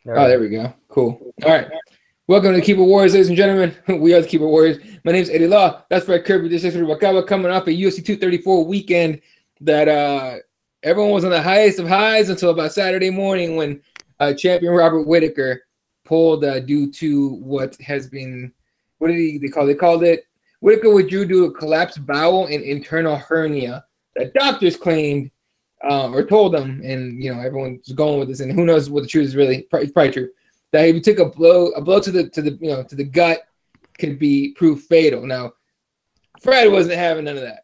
There we go. Cool. All right. Welcome to the Keyboard Warriors, ladies and gentlemen. We are the Keyboard Warriors. My name is Eddie Law. That's Fred Kirby. This is Wakaba coming off a UFC 234 weekend that everyone was on the highest of highs until about Saturday morning when champion Robert Whittaker pulled due to what has been, what did they call it? They called it, Whittaker withdrew due to a collapsed bowel and internal hernia that doctors claimed or told them, and everyone's going with this, and who knows what the truth is really. It's probably true. That if you took a blow to the gut could be proof fatal. Now, Fred wasn't having none of that.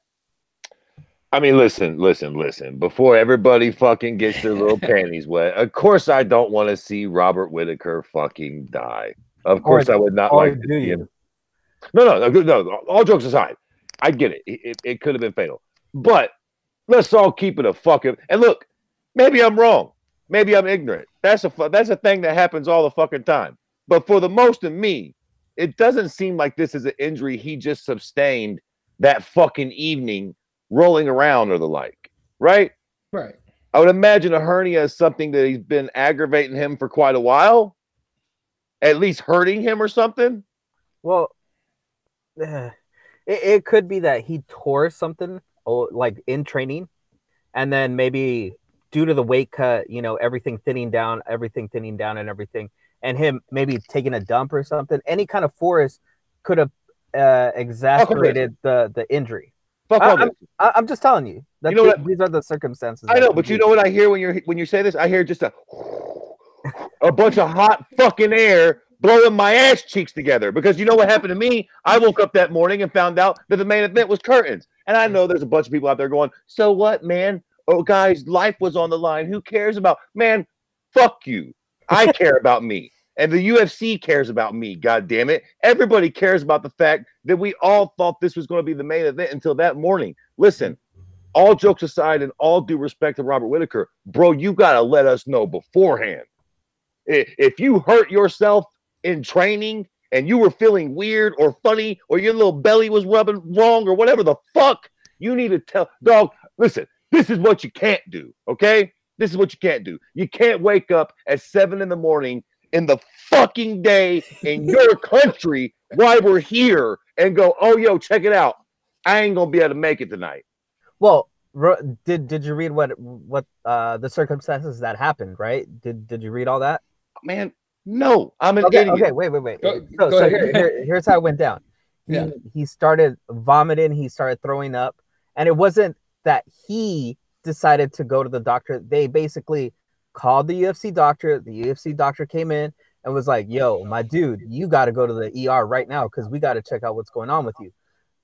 I mean, listen. Before everybody fucking gets their little panties wet, of course I don't want to see Robert Whittaker fucking die. Of course I would not like to see him. No. All jokes aside, I get it. It could have been fatal. But let's all keep it a fucking. And look, maybe I'm wrong. Maybe I'm ignorant. That's a thing that happens all the fucking time. But for the most of me, it doesn't seem like this is an injury he just sustained that fucking evening rolling around or the like, right? Right. I would imagine a hernia is something that he's been aggravating him for quite a while, at least hurting him or something. Well, it could be that he tore something like in training, and then maybe due to the weight cut, everything thinning down and everything, and him maybe taking a dump or something, any kind of force could have exacerbated the injury. I'm just telling you that these are the circumstances. I know, but you know what I hear when you say this? I hear just a bunch of hot fucking air blowing my ass cheeks together, because you know what happened to me? I woke up that morning and found out that the main event was curtains. And I know there's a bunch of people out there going, so what, man? Oh, guys, life was on the line. Who cares about, man? Fuck you. I care about me. And the UFC cares about me, God damn it. Everybody cares about the fact that we all thought this was going to be the main event until that morning. Listen, all jokes aside and all due respect to Robert Whittaker, bro, you got to let us know beforehand. If you hurt yourself in training and you were feeling weird or funny or your little belly was rubbing wrong or whatever the fuck, you need to tell, dog, listen, this is what you can't do, okay? This is what you can't do. You can't wake up at 7 in the morning in the fucking day in your country while we're here and go, oh, yo, check it out. I ain't going to be able to make it tonight. Well, did you read what the circumstances that happened, right? Did you read all that? Man, no. I'm an idiot. Okay, wait. So here's how it went down. He started vomiting. He started throwing up. And it wasn't that he decided to go to the doctor. They basically called the UFC doctor. The UFC doctor came in and was like, yo, my dude, you got to go to the ER right now because we got to check out what's going on with you.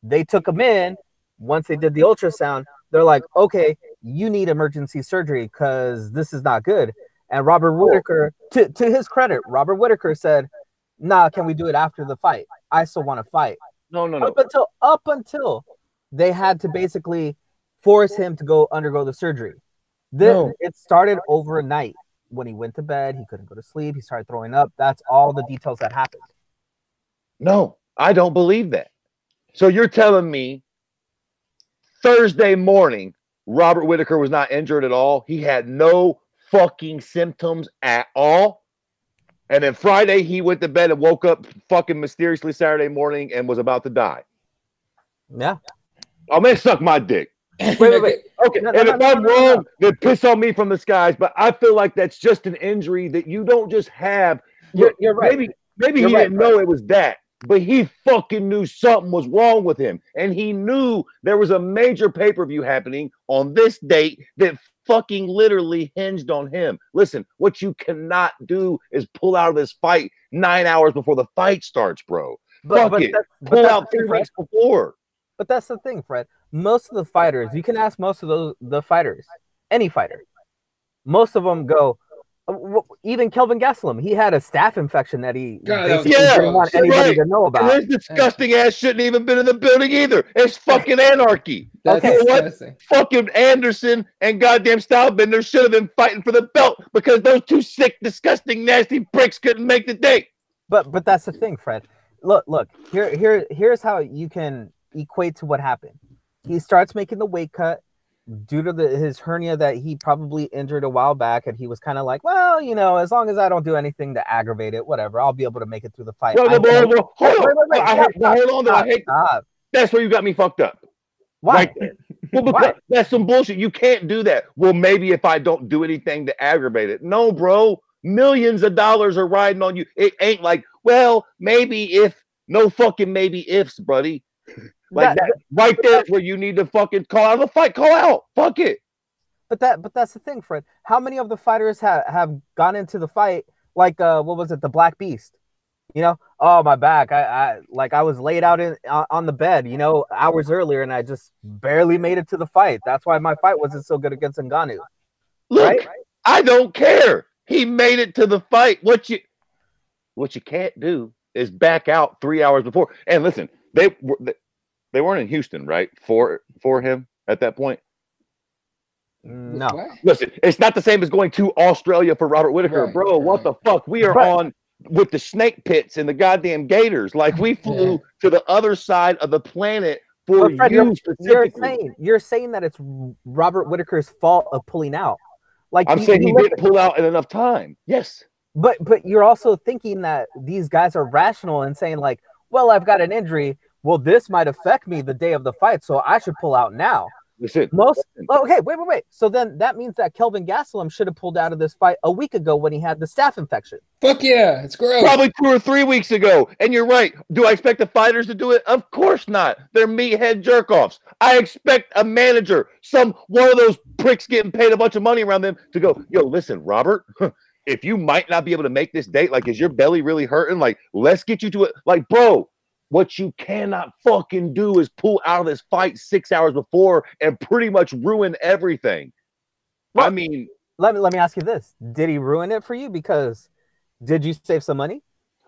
They took him in. Once they did the ultrasound, they're like, okay, you need emergency surgery because this is not good. And Robert Whittaker, to his credit, Robert Whittaker said, nah, can we do it after the fight? I still want to fight. No. Up until they had to basically force him to go undergo the surgery. It started overnight. When he went to bed, he couldn't go to sleep. He started throwing up. That's all the details that happened. No, I don't believe that. So you're telling me Thursday morning, Robert Whittaker was not injured at all? He had no fucking symptoms at all? And then Friday, he went to bed and woke up fucking mysteriously Saturday morning and was about to die? Yeah. Oh, man, suck my dick. Wait. Okay, if I'm wrong, then piss on me from the skies. But I feel like that's just an injury that you don't just have. You're right. Maybe he didn't know it was that, but he fucking knew something was wrong with him, and he knew there was a major pay-per-view happening on this date that fucking literally hinged on him. Listen, what you cannot do is pull out of this fight 9 hours before the fight starts, bro. Pull out 3 weeks before. But that's the thing, Fred. Most of the fighters, you can ask most of the fighters, any fighter, most of them go, even Kelvin Gastelum, he had a staph infection that he didn't want anybody to know about. And his disgusting ass shouldn't even been in the building either. It's fucking anarchy. Okay, what? Fucking Anderson and goddamn Stylebender should have been fighting for the belt because those two sick, disgusting, nasty pricks couldn't make the date. But that's the thing, Fred. Look. Here's how you can equate to what happened. He starts making the weight cut. due to his hernia that he probably injured a while back, and he was kind of like, well, you know, as long as I don't do anything to aggravate it, whatever, I'll be able to make it through the fight. No, hold on. I hate. That's where you got me fucked up. Why? Right there. Well, because that's some bullshit. You can't do that. Well, maybe if I don't do anything to aggravate it. No, bro. Millions of dollars are riding on you. It ain't like, well, maybe if. No fucking maybe ifs, buddy. Like that right there where you need to fucking call out the fight. Call out. Fuck it. But that's the thing, Fred. How many of the fighters have gone into the fight like what was it, the Black Beast? You know, oh, my back. I was laid out on the bed, you know, hours earlier, and I just barely made it to the fight. That's why my fight wasn't so good against Ngannou. Look, right? I don't care. He made it to the fight. What you can't do is back out 3 hours before. And listen, they weren't in Houston, right? For him at that point. No. Listen, it's not the same as going to Australia for Robert Whittaker, bro. What the fuck? We are on with the snake pits and the goddamn gators. Like we flew to the other side of the planet for Fred, you. You're saying that it's Robert Whittaker's fault of pulling out. Like I'm saying he didn't pull out in enough time. Yes. But you're also thinking that these guys are rational and saying like, well, I've got an injury. Well, this might affect me the day of the fight, so I should pull out now. Listen. Okay, wait. So then that means that Kelvin Gastelum should have pulled out of this fight a week ago when he had the staph infection. Fuck yeah, it's gross. Probably 2 or 3 weeks ago. And you're right. Do I expect the fighters to do it? Of course not. They're meathead jerk-offs. I expect a manager, one of those pricks getting paid a bunch of money around them to go, yo, listen, Robert, if you might not be able to make this date, like, is your belly really hurting? Like, let's get you to it. Like, bro, what you cannot fucking do is pull out of this fight 6 hours before and pretty much ruin everything. Well, I mean, let me ask you this: did he ruin it for you? Because did you save some money?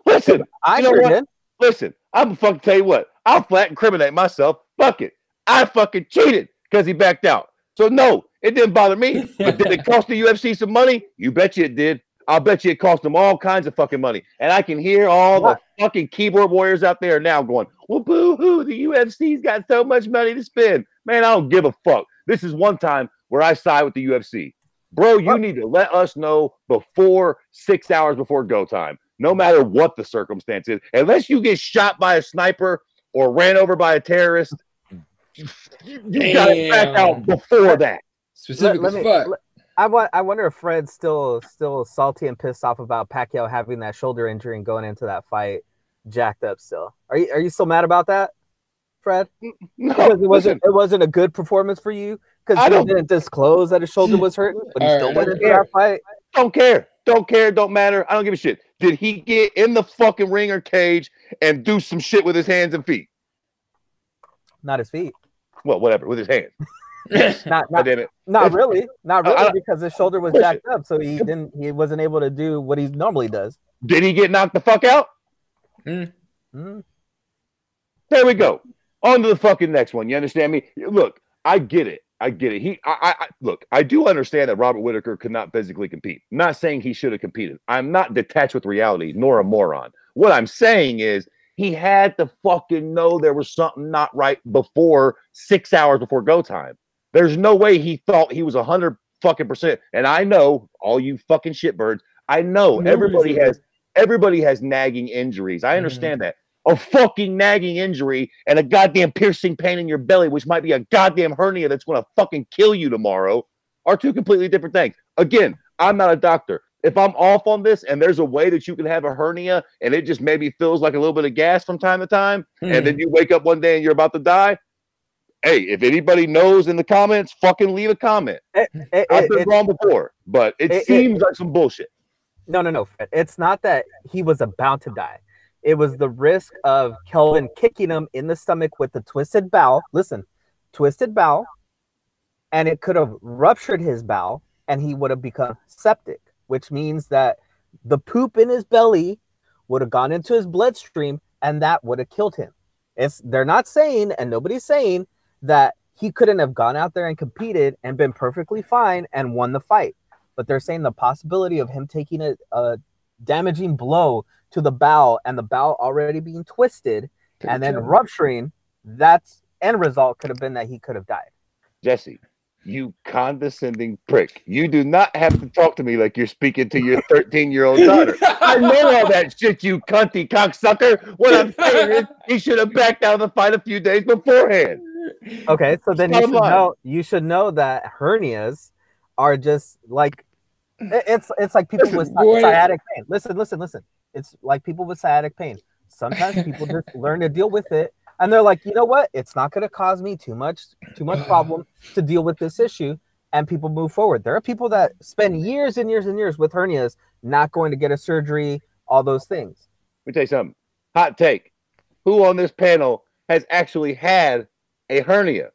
Listen, I sure did. Listen, I'm fucking tell you what. I'll flat incriminate myself. Fuck it. I fucking cheated because he backed out. So no, it didn't bother me. But did it cost the UFC some money? You bet you it did. I'll bet you it cost them all kinds of fucking money. And I can hear all the fucking keyboard warriors out there now going, well, boo-hoo, the UFC's got so much money to spend. Man, I don't give a fuck. This is one time where I side with the UFC. Bro, you need to let us know before 6 hours before go time, no matter what the circumstance is. Unless you get shot by a sniper or ran over by a terrorist, you got to back out before that. Specific as fuck. I wonder if Fred's still salty and pissed off about Pacquiao having that shoulder injury and going into that fight jacked up still. Are you still mad about that, Fred? No, because it wasn't a good performance for you because he didn't disclose that his shoulder was hurting, but he still went into that fight. Don't care. Don't matter. I don't give a shit. Did he get in the fucking ring or cage and do some shit with his hands and feet? Not his feet. Well, whatever, with his hands. not really, because his shoulder was jacked up, so he wasn't able to do what he normally does. Did he get knocked the fuck out? There we go. On to the fucking next one. You understand me? Look, I get it. Look, I do understand that Robert Whittaker could not physically compete. I'm not saying he should have competed. I'm not detached with reality, nor a moron. What I'm saying is he had to fucking know there was something not right before 6 hours before go time. There's no way he thought he was 100 fucking %. And I know all you fucking shitbirds. I know everybody has nagging injuries. I understand that. A fucking nagging injury and a goddamn piercing pain in your belly, which might be a goddamn hernia that's going to fucking kill you tomorrow, are two completely different things. Again, I'm not a doctor. If I'm off on this and there's a way that you can have a hernia and it just maybe feels like a little bit of gas from time to time, and then you wake up one day and you're about to die, hey, if anybody knows in the comments, fucking leave a comment. I've been wrong before, but it seems like some bullshit. No. It's not that he was about to die. It was the risk of Kelvin kicking him in the stomach with the twisted bowel. Listen, twisted bowel. And it could have ruptured his bowel and he would have become septic, which means that the poop in his belly would have gone into his bloodstream and that would have killed him. They're not saying, and nobody's saying, that he couldn't have gone out there and competed and been perfectly fine and won the fight. But they're saying the possibility of him taking a damaging blow to the bowel and the bowel already being twisted and then rupturing, that's end result could have been that he could have died. Jesse, You condescending prick. You do not have to talk to me like you're speaking to your 13-year-old daughter. I know all that shit, you cunty cocksucker. What I'm saying is he should have backed out of the fight a few days beforehand. Okay, so then you should know that hernias are just like it's like people with sciatic pain. Listen. It's like people with sciatic pain. Sometimes people just learn to deal with it. And they're like, you know what? It's not going to cause me too much problem to deal with this issue, and people move forward. There are people that spend years and years and years with hernias, not going to get a surgery, all those things. Let me tell you something. Hot take. Who on this panel has actually had a hernia?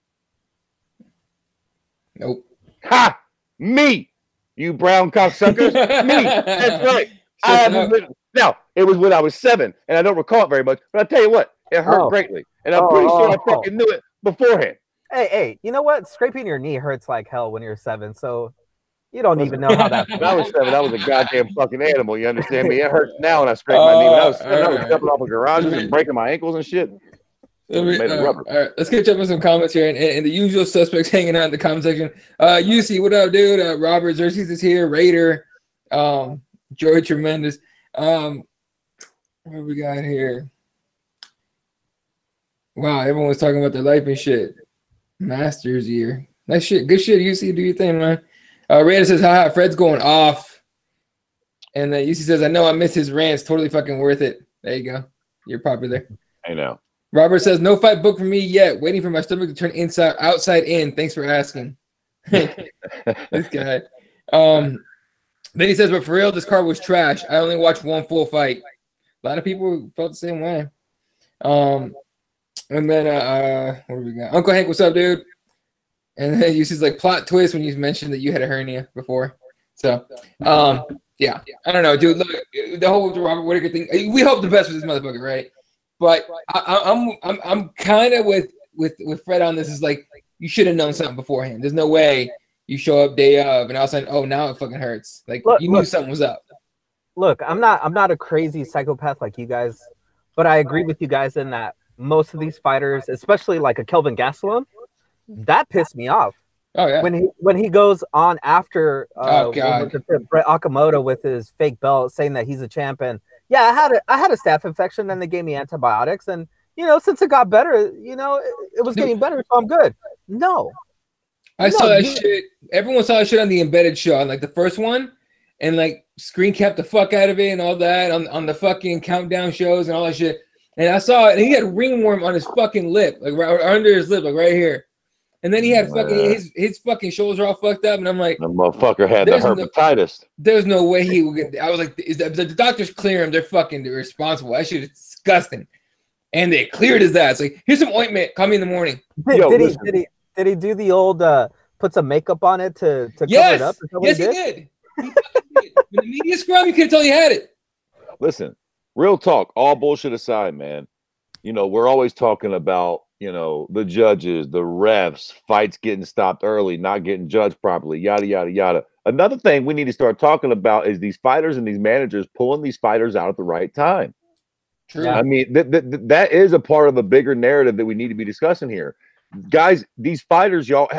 Nope. Ha! Me! You brown cocksuckers. Me! That's right. I haven't. Now, it was when I was 7, and I don't recall it very much, but I'll tell you what, it hurt greatly. And I'm pretty sure I fucking knew it beforehand. Hey, you know what? Scraping your knee hurts like hell when you're 7, so you don't even know how that When I was 7, I was a goddamn fucking animal, you understand me? It hurts now when I scrape my knee. When I was 7, I was jumping off of garages and breaking my ankles and shit. All right, let's catch up with some comments here, and the usual suspects hanging out in the comment section. UC, what up, dude? Robert Xerxes is here. Raider, Joey Tremendous. What we got here? Wow, everyone was talking about their life and shit. Masters year. Nice shit. Good shit, UC. Do your thing, man. Raider says, haha, Fred's going off. And then UC says, I know I miss his rants. Totally fucking worth it. There you go. You're popular. I know. Robert says, no fight book for me yet. Waiting for my stomach to turn outside in. Thanks for asking. This guy. Then he says, but for real, this card was trash. I only watched one full fight. A lot of people felt the same way. And then what do we got? Uncle Hank, what's up, dude? And then UC's like plot twist when you mentioned that you had a hernia before. So yeah. I don't know, dude. Look, the whole Robert Whittaker thing, we hope the best for this motherfucker, right? But I'm kind of with Fred on this. Is like you should have known something beforehand. There's no way you show up day of and all of a sudden, oh, now it fucking hurts. Like you knew something was up. Look, I'm not a crazy psychopath like you guys, but I agree with you guys in that most of these fighters, especially like a Kelvin Gastelum, that pissed me off. Oh yeah. When he goes on after Brett Okamoto with his fake belt saying that he's a champion. Yeah, I had a staph infection and they gave me antibiotics, and since it got better, it was getting better, so I'm good. No. I saw that shit. Everyone saw that shit on the Embedded show, on like the first one, and like screen capped the fuck out of it and all that on the fucking countdown shows and all that shit. And I saw it, and he had ringworm on his fucking lip, like right under his lip, like right here. And then he had fucking his fucking shoulders are all fucked up, and I'm like, the motherfucker had the hepatitis. There's no way he would get. I was like, the doctors clear him? They're fucking irresponsible. That shit is disgusting. And they cleared his ass. Like, here's some ointment. Call me in the morning. Did he do the old put some makeup on it to cover it up? Yes, he did. When the media scrum, you couldn't tell he had it. Listen, real talk, all bullshit aside, man. We're always talking about, the judges, the refs, fights getting stopped early, not getting judged properly, yada, yada, yada. Another thing we need to start talking about is these fighters and these managers pulling these fighters out at the right time. True. I mean, that is a part of a bigger narrative that we need to be discussing here. Guys, these fighters, y'all,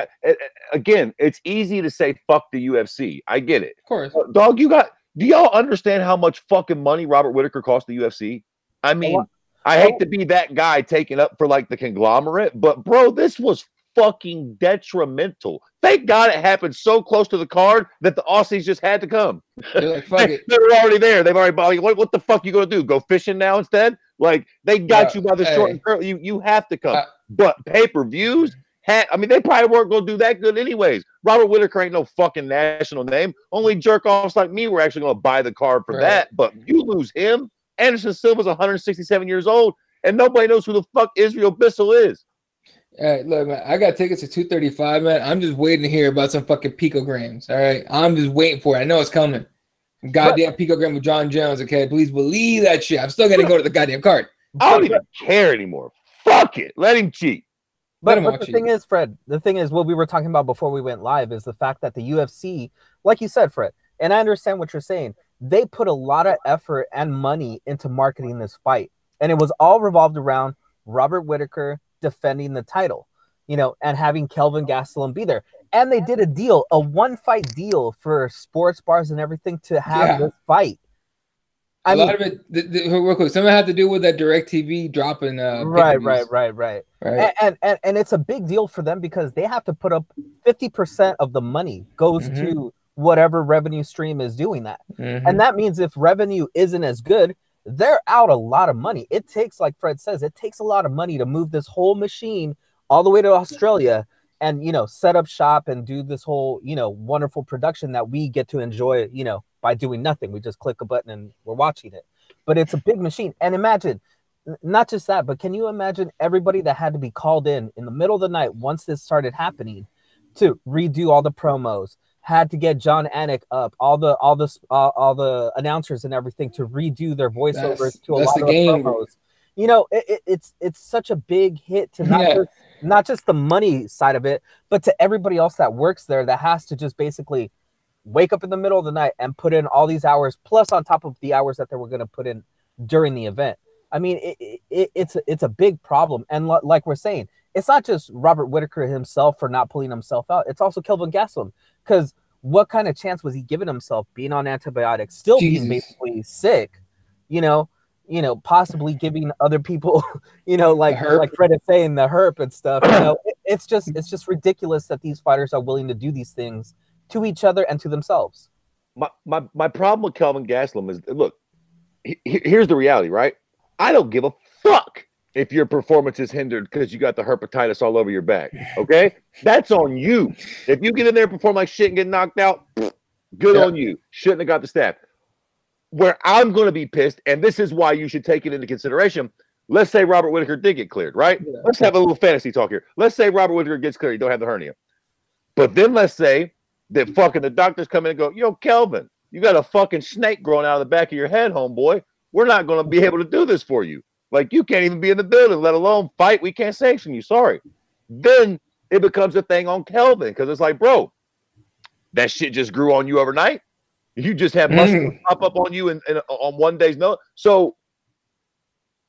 again, it's easy to say fuck the UFC. I get it. Of course. Dog, do y'all understand how much fucking money Robert Whittaker cost the UFC? I mean, I hate to be that guy taking up for like the conglomerate, but bro, this was fucking detrimental. Thank God it happened so close to the card that the Aussies just had to come. Like, fuck it. They were already there. They've already bought. What the fuck you gonna do? Go fishing now instead? Like they got you by the short and curly. You have to come. But pay-per-views, I mean, they probably weren't gonna do that good anyways. Robert Whittaker ain't no fucking national name. Only jerk offs like me were actually gonna buy the card for that. But you lose him. Anderson Silva's 167 years old, and nobody knows who the fuck Israel Bissell is. All right, look, man, I got tickets to 235, man. I'm just waiting to hear about some fucking picograms. All right, I'm just waiting for it. I know it's coming. Goddamn picogram with John Jones. Okay, please believe that shit. I'm still gonna go to the goddamn card. I don't even care anymore. Fuck it. Let him cheat. But the thing is, Fred, what we were talking about before we went live is the fact that the UFC, like you said, Fred, and I understand what you're saying, they put a lot of effort and money into marketing this fight. And it was all revolved around Robert Whittaker defending the title, and having Kelvin Gastelum be there. And they did a deal, a 1-fight deal for sports bars and everything to have this fight. A lot of it, real quick, some of it had to do with that DirecTV dropping. Right. And it's a big deal for them because they have to put up 50% of the money goes to whatever revenue stream is doing that. And that means if revenue isn't as good, they're out a lot of money. It takes, like Fred says, it takes a lot of money to move this whole machine all the way to Australia and, you know, set up shop and do this whole, you know, wonderful production that we get to enjoy, you know, by doing nothing. We just click a button and we're watching it. But it's a big machine. And imagine, not just that, but can you imagine everybody that had to be called in the middle of the night once this started happening to redo all the promos, had to get John Anik up, all the announcers and everything to redo their voiceovers to a lot of the promos. You know, it's such a big hit to not just the money side of it, but to everybody else that works there that has to just basically wake up in the middle of the night and put in all these hours, plus on top of the hours that they were going to put in during the event. I mean, it's a big problem. And like we're saying, it's not just Robert Whittaker himself for not pulling himself out. It's also Kelvin Gastelum, because what kind of chance was he giving himself being on antibiotics, still being basically sick, you know, possibly giving other people, you know, like Fred is saying, the herp and stuff. You know, it's just ridiculous that these fighters are willing to do these things to each other and to themselves. My problem with Kelvin Gastelum is, look, here's the reality, right? I don't give a fuck if your performance is hindered because you got the herpetitis all over your back. Okay, that's on you. If you get in there and perform like shit and get knocked out, good on you. Shouldn't have got the staff. Where I'm going to be pissed, and this is why you should take it into consideration. Let's say Robert Whittaker did get cleared, right? Yeah. Let's have a little fantasy talk here. Let's say Robert Whittaker gets cleared, you don't have the hernia. But then let's say that fucking the doctors come in and go, yo, Kelvin, you got a fucking snake growing out of the back of your head, homeboy. We're not going to be able to do this for you. Like, you can't even be in the building, let alone fight. We can't sanction you. Sorry. Then it becomes a thing on Kelvin, because it's like, bro, that shit just grew on you overnight. You just have muscles pop up on you on one day's notice. So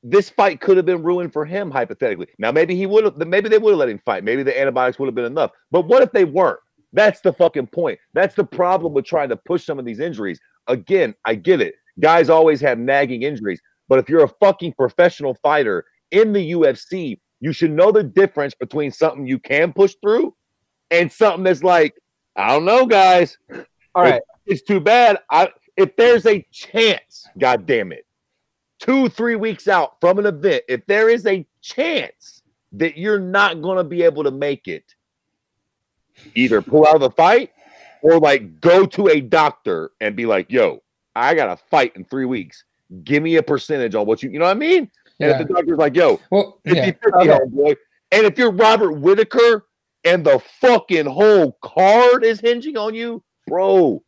this fight could have been ruined for him, hypothetically. Now, maybe they would have let him fight. Maybe the antibiotics would have been enough. But what if they weren't? That's the fucking point. That's the problem with trying to push some of these injuries. Again, I get it. Guys always have nagging injuries. But if you're a fucking professional fighter in the UFC, you should know the difference between something you can push through and something that's like, I don't know, guys. All right. It's too bad. If there's a chance, God damn it, 2-3 weeks out from an event, if there is a chance that you're not going to be able to make it, either pull out of the fight or like go to a doctor and be like, yo, I got to fight in 3 weeks. Give me a percentage on what you know what I mean? And if the doctor's like, yo, 50-50, homeboy. And if you're Robert Whittaker and the fucking whole card is hinging on you, bro,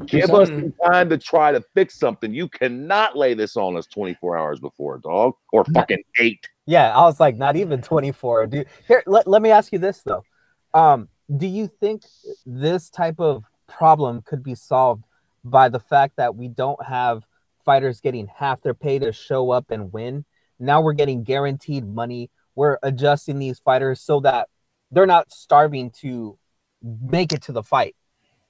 give us some time to try to fix something. You cannot lay this on us 24 hours before, dog, or fucking 8. Yeah, I was like, not even 24. Dude. Here, let me ask you this, though. Do you think this type of problem could be solved by the fact that we don't have fighters getting half their pay to show up and win? Now we're getting guaranteed money. We're adjusting these fighters so that they're not starving to make it to the fight.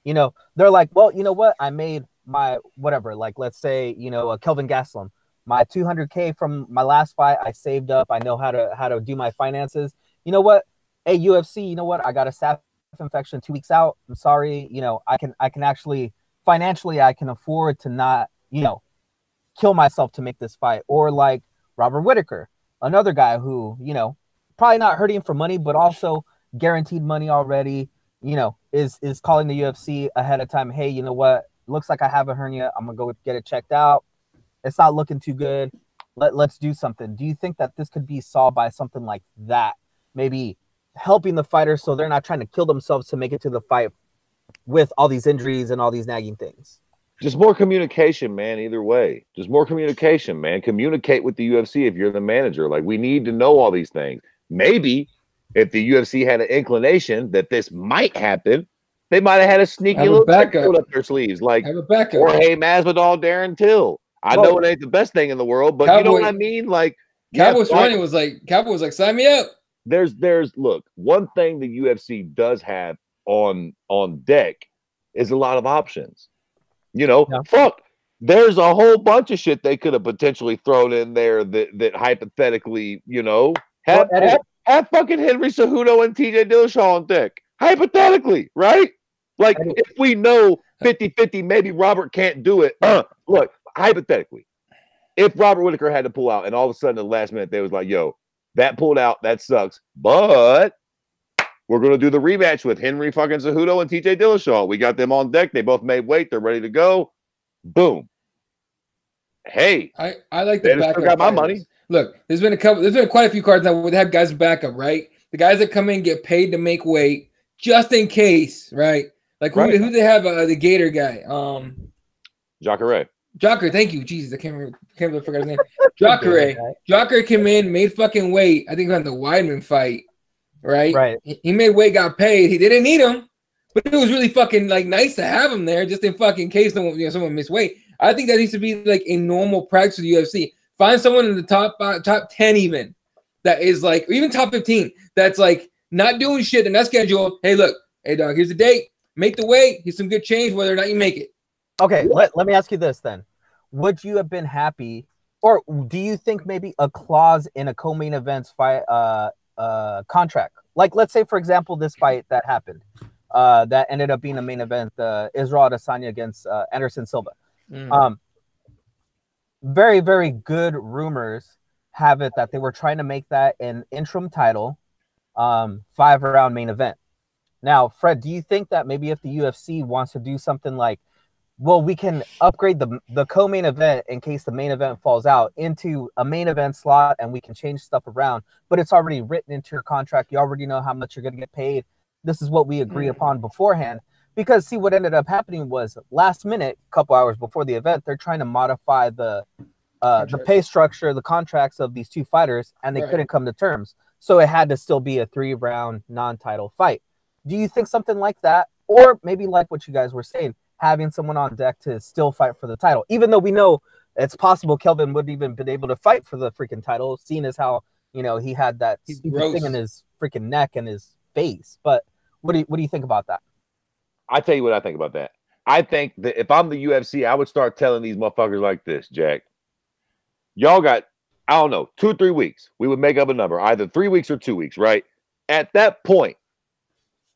You know, they're like, well, you know what? I made my whatever, like, let's say, you know, a Kelvin Gastelum, my $200K from my last fight, I saved up. I know how to do my finances. You know what? Hey, UFC, you know what? I got a staph infection 2 weeks out. I'm sorry. You know, I can actually financially, I can afford to not, you know, kill myself to make this fight. Or like Robert Whittaker, another guy who, you know, probably not hurting for money, but also guaranteed money already, you know, is calling the UFC ahead of time. Hey, you know what? Looks like I have a hernia. I'm going to go get it checked out. It's not looking too good. Let's do something. Do you think that this could be solved by something like that? Maybe helping the fighters so they're not trying to kill themselves to make it to the fight with all these injuries and all these nagging things? Just more communication, man, either way. Just more communication, man. Communicate with the UFC if you're the manager. Like, we need to know all these things. Maybe if the UFC had an inclination that this might happen, they might have had a sneaky little backup up their sleeves. Like, or hey, Masvidal, Darren Till. I know it ain't the best thing in the world, but you know what I mean? Like, Cowboys running was like, sign me up. Look, one thing the UFC does have on deck is a lot of options. You know, fuck. There's a whole bunch of shit they could have potentially thrown in there that hypothetically, you know, have fucking Henry Cejudo and TJ Dillashaw on deck. Hypothetically, right? Like, if we know 50-50, maybe Robert can't do it. Look, hypothetically, if Robert Whittaker had to pull out and all of a sudden at the last minute they was like, yo, that pulled out, that sucks, but we're going to do the rematch with Henry fucking Cejudo and TJ Dillashaw. We got them on deck. They both made weight. They're ready to go. Boom. Hey, I like the backup. Got my money. Look, there's been quite a few cards now where they have guys backup, right? The guys that come in get paid to make weight just in case, right? Like who they have? The Gator guy, Jacare. Jacare, thank you. Jesus, I can't remember forgot his name. Jacare came in, made fucking weight. I think on the Weidman fight, right? Right. He made weight, got paid. They didn't need him, but it was really fucking like nice to have him there, just in fucking case someone missed weight. I think that needs to be like a normal practice of the UFC. Find someone in the top 10 even that is like, or even top 15 that's like not doing shit and not scheduled. Hey, look, hey dog, here's the date. Make the weight. Here's some good change, whether or not you make it. Okay, let me ask you this then. Would you have been happy, or do you think maybe a clause in a co-main events fight contract? Like, let's say, for example, this fight that happened, that ended up being a main event, Israel Adesanya against Anderson Silva. Very, very good rumors have it that they were trying to make that an interim title, 5-round main event. Now, Fred, do you think that maybe if the UFC wants to do something like, well, we can upgrade the co-main event in case the main event falls out into a main event slot and we can change stuff around, but it's already written into your contract. You already know how much you're going to get paid. This is what we agree upon beforehand. Because, see, what ended up happening was last minute, a couple hours before the event, they're trying to modify the pay structure, the contracts of these two fighters, and they couldn't come to terms. So it had to still be a 3-round non-title fight. Do you think something like that, or maybe like what you guys were saying, having someone on deck to still fight for the title, even though we know it's possible Kelvin wouldn't even been able to fight for the freaking title, seeing as how, you know, he had that thing in his freaking neck and his face. But what do you think about that? I tell you what I think about that. I think that if I'm the UFC, I would start telling these motherfuckers like this, Jack. Y'all got, I don't know, 2 or 3 weeks. We would make up a number, either 3 weeks or 2 weeks, right? At that point,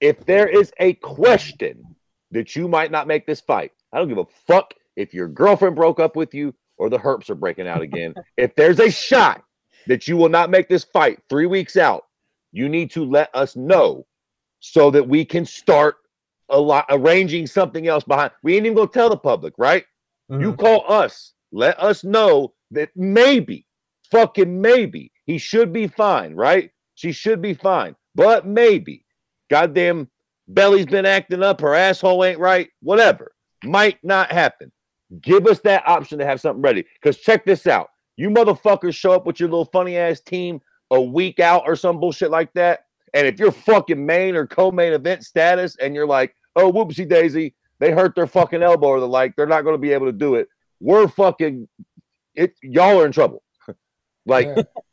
if there is a question that you might not make this fight, I don't give a fuck if your girlfriend broke up with you or the herpes are breaking out again. If there's a shot that you will not make this fight 3 weeks out, you need to let us know so that we can start arranging something else behind. We ain't even gonna tell the public, right? You call us, let us know that maybe, fucking maybe, he should be fine, right? She should be fine, but maybe. Goddamn belly's been acting up, her asshole ain't right, whatever. Might not happen. Give us that option to have something ready. Because check this out. You motherfuckers show up with your little funny ass team a week out or some bullshit like that. And if you're fucking main or co-main event status and you're like, oh, whoopsie daisy, they hurt their fucking elbow or the like, they're not going to be able to do it. We're fucking it. Y'all are in trouble.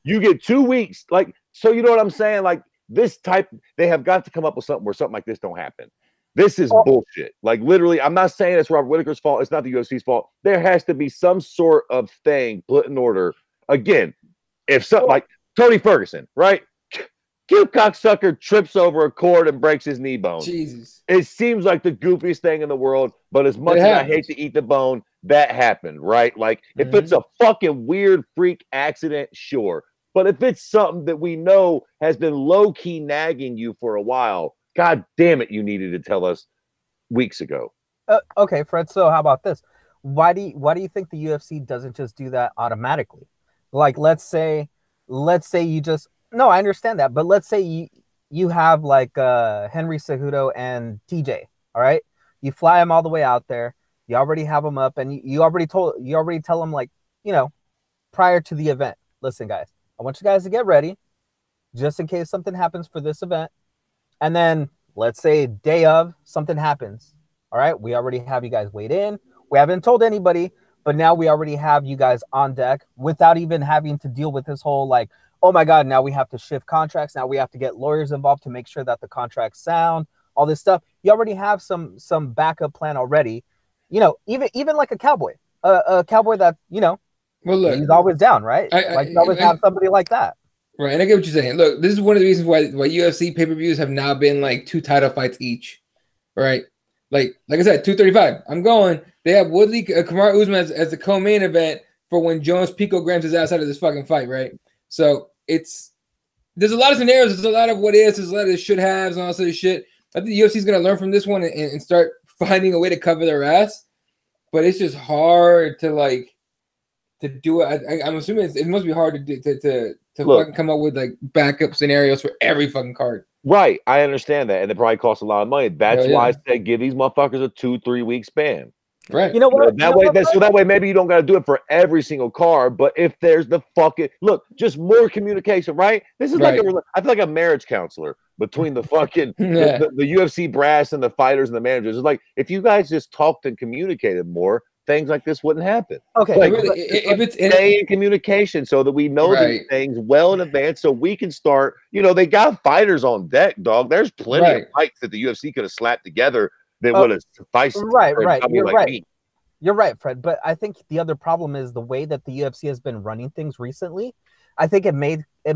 You get 2 weeks. Like, so you know what I'm saying? Like, this type, they have got to come up with something where something like this don't happen. This is bullshit. Like, literally, I'm not saying it's Robert Whittaker's fault. It's not the UFC's fault. There has to be some sort of thing put in order. Again, if something like Tony Ferguson, right? Cute cocksucker trips over a cord and breaks his knee bone. Jesus. It seems like the goofiest thing in the world, but as much as I hate to eat the bone, that happened, right? Like, if it's a fucking weird freak accident, sure. But if it's something that we know has been low-key nagging you for a while, God damn it, you needed to tell us weeks ago. Okay, Fred, so how about this? Why do you think the UFC doesn't just do that automatically? Like, let's say you just, no, I understand that, but let's say you have like Henry Cejudo and TJ, all right? You fly them all the way out there. You already have them up, and you already tell them, like, you know, prior to the event, listen, guys, I want you guys to get ready just in case something happens for this event. And then let's say day of something happens. All right. We already have you guys weighed in. We haven't told anybody, but now we already have you guys on deck without even having to deal with this whole, like, oh my God, now we have to shift contracts. Now we have to get lawyers involved to make sure that the contracts sound, all this stuff. you already have some backup plan already. You know, even like a cowboy that, you know, well, look, he's always down, right? Like you always have somebody like that. Right, and I get what you're saying. Look, this is one of the reasons why UFC pay-per-views have now been like 2 title fights each, right? Like I said, 235. I'm going. They have Woodley, Kamaru Usman as the co-main event for when Jones Pico grabs his ass out of this fucking fight, right? So there's a lot of scenarios. There's a lot of what ifs. There's a lot of should haves and all sort of shit. I think the UFC is gonna learn from this one and start finding a way to cover their ass. But it's just hard to do it. I'm assuming it must be hard to do to fucking come up with like backup scenarios for every fucking card. Right, I understand that, and it probably costs a lot of money. That's why I said give these motherfuckers a 2-3 week span. Right. You know what? That way, maybe you don't got to do it for every single card. But if there's the fucking just more communication, right? This is like I feel like a marriage counselor between the fucking the UFC brass and the fighters and the managers. It's like if you guys just talked and communicated more, things like this wouldn't happen. Okay, like, really, if it's stay in communication so that we know these things well in advance, so we can start. You know, they got fighters on deck, dog. There's plenty of fights that the UFC could have slapped together that would have sufficed. Right. You're right. You're right, Fred. But I think the other problem is the way that the UFC has been running things recently. I think it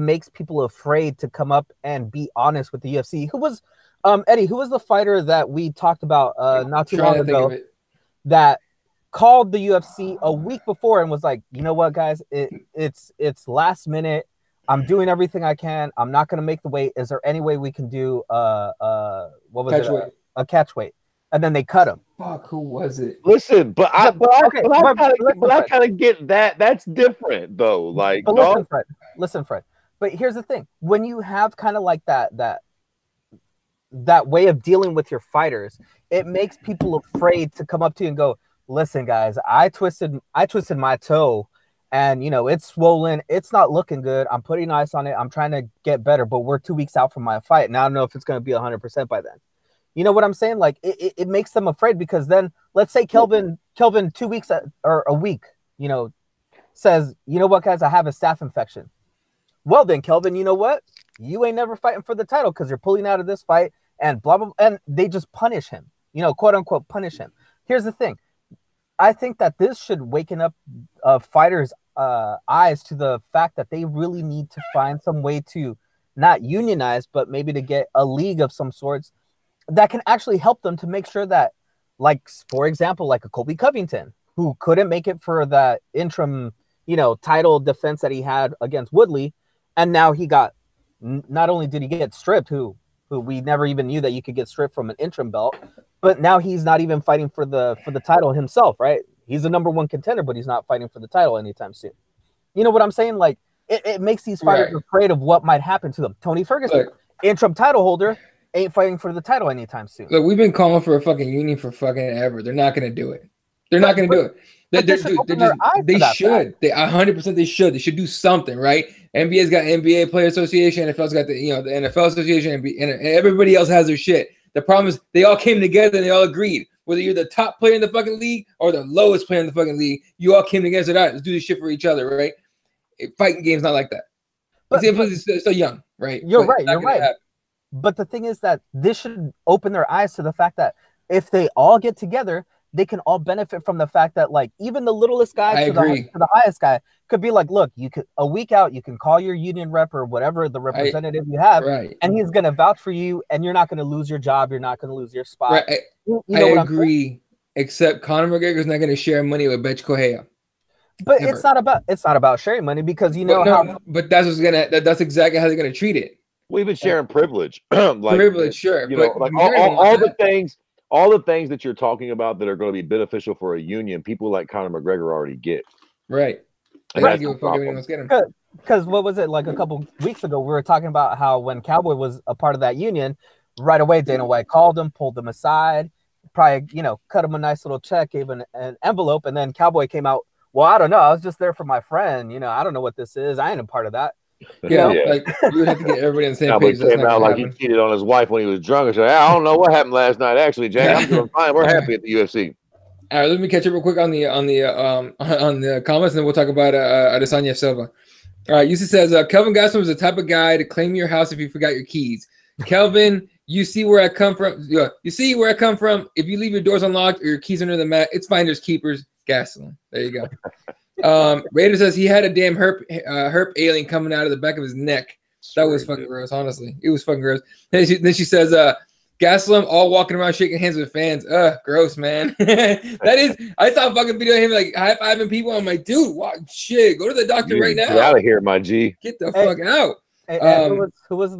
makes people afraid to come up and be honest with the UFC. Who was Eddie? Who was the fighter that we talked about not too long ago that called the UFC a week before and was like, you know what, guys, it's last minute. I'm doing everything I can. I'm not going to make the weight. Is there any way we can do a catch weight? And then they cut him. Fuck, who was it? Listen, but I kind of get that. That's different though. Like, listen, Fred. But here's the thing: when you have kind of like that way of dealing with your fighters, it makes people afraid to come up to you and go, "Listen, guys, I twisted my toe, and you know it's swollen. It's not looking good. I'm putting ice on it. I'm trying to get better, but we're 2 weeks out from my fight, and I don't know if it's going to be 100% by then." You know what I'm saying? Like it makes them afraid because then let's say Kelvin 2 weeks or a week, you know, says, you know what, guys, I have a staph infection. Well, then Kelvin, you know what? You ain't never fighting for the title because you're pulling out of this fight and blah, blah, blah. And they just punish him, you know, quote unquote, punish him. Here's the thing. I think that this should waken up fighters' eyes to the fact that they really need to find some way to not unionize, but maybe to get a league of some sorts that can actually help them to make sure that, like, for example, like a Colby Covington, who couldn't make it for that interim, you know, title defense that he had against Woodley. And now he got, not only did he get stripped, who we never even knew that you could get stripped from an interim belt, but now he's not even fighting for the title himself, right? He's the #1 contender, but he's not fighting for the title anytime soon. You know what I'm saying? Like, it makes these fighters afraid of what might happen to them. Tony Ferguson, interim title holder, ain't fighting for the title anytime soon. Look, we've been calling for a fucking union for fucking ever. They're not going to do it. They're not going to do it. They should. They 100% they should. They should do something, right? NBA's got NBA Player Association. NFL's got the NFL Association, and everybody else has their shit. The problem is they all came together and they all agreed. Whether you're the top player in the fucking league or the lowest player in the fucking league, you all came together and said, all right, let's do this shit for each other, right? Fighting game's not like that. But it's still young, right? You're right. But the thing is that this should open their eyes to the fact that if they all get together, they can all benefit from the fact that, like, even the littlest guy to the highest guy could be like, look, you could a week out, you can call your union rep or whatever the representative you have, and he's going to vouch for you, and you're not going to lose your job, you're not going to lose your spot. Right. I agree, except Conor McGregor's not going to share money with Betch Correia. But it's not about sharing money because but that's exactly how they're going to treat it. We've been sharing privilege, privilege, sure. You know, like all the things that you're talking about that are going to be beneficial for a union, people like Conor McGregor already get. Right. Because what was it, like a couple weeks ago, we were talking about how when Cowboy was a part of that union, right away Dana White called him, pulled him aside, probably, you know, cut him a nice little check, gave him an envelope, and then Cowboy came out, well, I don't know, I was just there for my friend, you know, I don't know what this is, I ain't a part of that. Like we would have to get everybody on the same page. Came out like he cheated on his wife when he was drunk and said, I don't know what happened last night. Actually, Jack, I'm doing fine. We're happy at the UFC. All right, let me catch up real quick on the comments, and then we'll talk about Adesanya Silva. All right, Yusuf says Kelvin Gastelum is the type of guy to claim your house if you forgot your keys. Kelvin, You see where I come from. Yeah, you see where I come from. If you leave your doors unlocked or your keys under the mat, it's finders keepers. Gastelum. There you go. Raider says he had a damn herp alien coming out of the back of his neck. That was fucking gross. Honestly, it was fucking gross. Then she says, Gastelum all walking around shaking hands with fans. Gross, man. That is. I saw a fucking video of him like high-fiving people. I'm like, dude, what shit? Go to the doctor right now. Get out of here, my G. Get the fuck out. Who's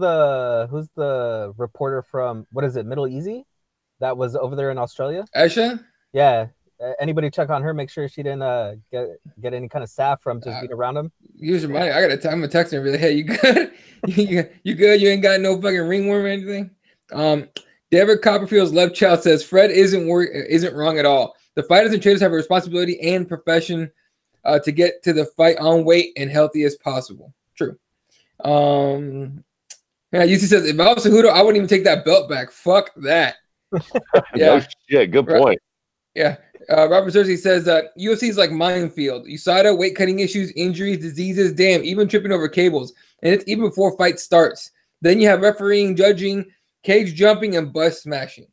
the reporter from what is it, Middle Easy, that was over there in Australia? Aisha? Yeah. Anybody check on her? Make sure she didn't get any kind of staph from just being around him. Use your money. I'm gonna text her and be like, hey, you good? you good? You ain't got no fucking ringworm or anything? David Copperfield's left child says Fred isn't wrong at all. The fighters and trainers have a responsibility and profession to get to the fight on weight and healthy as possible. True. Yeah, UC says if I was Cejudo, I wouldn't even take that belt back. Fuck that. Yeah, no shit. Good point. Yeah. Robert Cersei says UFC is like minefield. USADA, weight cutting issues, injuries, diseases, damn, even tripping over cables. And it's even before fight starts. Then you have refereeing, judging, cage jumping, and bus smashing.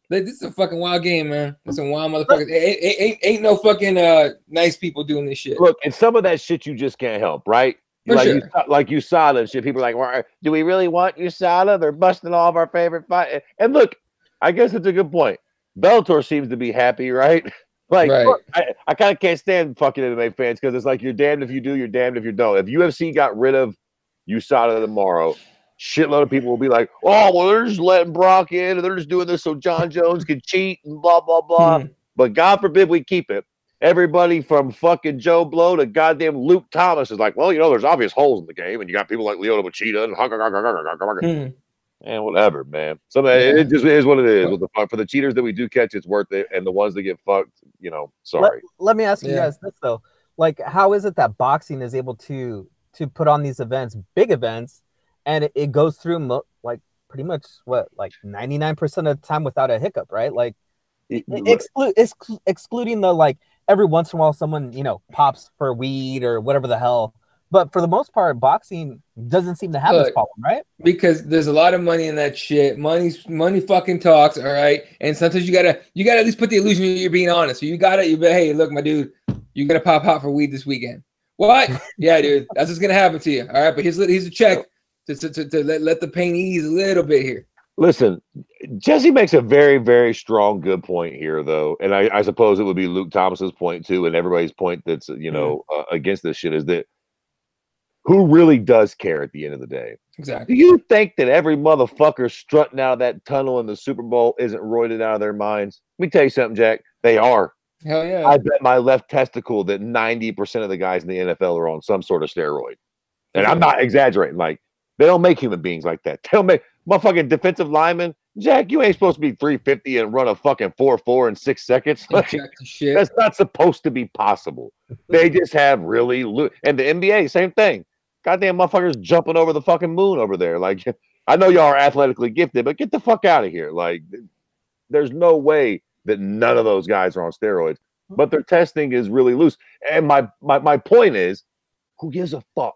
This is a fucking wild game, man. It's some wild motherfuckers. Ain't no fucking nice people doing this shit. Look, and some of that shit you just can't help, right? Like USADA and shit. People are like, well, do we really want USADA? They're busting all of our favorite fight. And look, I guess it's a good point. Bellator seems to be happy, right? Like, right. Look, I kind of can't stand fucking MMA fans because it's like you're damned if you do, you're damned if you don't. If UFC got rid of USADA tomorrow, shitload of people will be like, oh, well, they're just letting Brock in and they're just doing this so John Jones can cheat and blah, blah, blah. But God forbid we keep it. Everybody from fucking Joe Blow to goddamn Luke Thomas is like, well, you know, there's obvious holes in the game, and you got people like Lyoto Machida and and whatever, man. So it just is what it is. With the for the cheaters that we do catch, it's worth it, and the ones that get fucked, you know, sorry. Let me ask you guys this though: like, how is it that boxing is able to put on these events, big events, and it goes through like pretty much what, like 99% of the time without a hiccup, right? Like, excluding the like every once in a while someone, you know, pops for weed or whatever the hell. But for the most part, boxing doesn't seem to have this problem, right? Because there's a lot of money in that shit. Money fucking talks, all right? And sometimes you gotta at least put the illusion that you're being honest. So you hey, look, my dude, you gotta pop hot for weed this weekend. What? Yeah, dude, that's what's gonna happen to you. All right, but here's a check to let the pain ease a little bit here. Listen, Jesse makes a very, very strong, good point here, though. And I suppose it would be Luke Thomas's point, too, and everybody's point that's, you know, against this shit is that who really does care at the end of the day? Exactly. Do you think that every motherfucker strutting out of that tunnel in the Super Bowl isn't roided out of their minds? Let me tell you something, Jack. They are. Hell yeah. I bet my left testicle that 90% of the guys in the NFL are on some sort of steroid. And I'm not exaggerating. Like, they don't make human beings like that. They don't make motherfucking defensive linemen. Jack, you ain't supposed to be 350 and run a fucking 4.4 in 6 seconds. Like, that's not supposed to be possible. They just have really and the NBA, same thing. Goddamn motherfuckers jumping over the fucking moon over there. Like, I know y'all are athletically gifted, but get the fuck out of here. Like, there's no way that none of those guys are on steroids. But their testing is really loose. And my point is, who gives a fuck?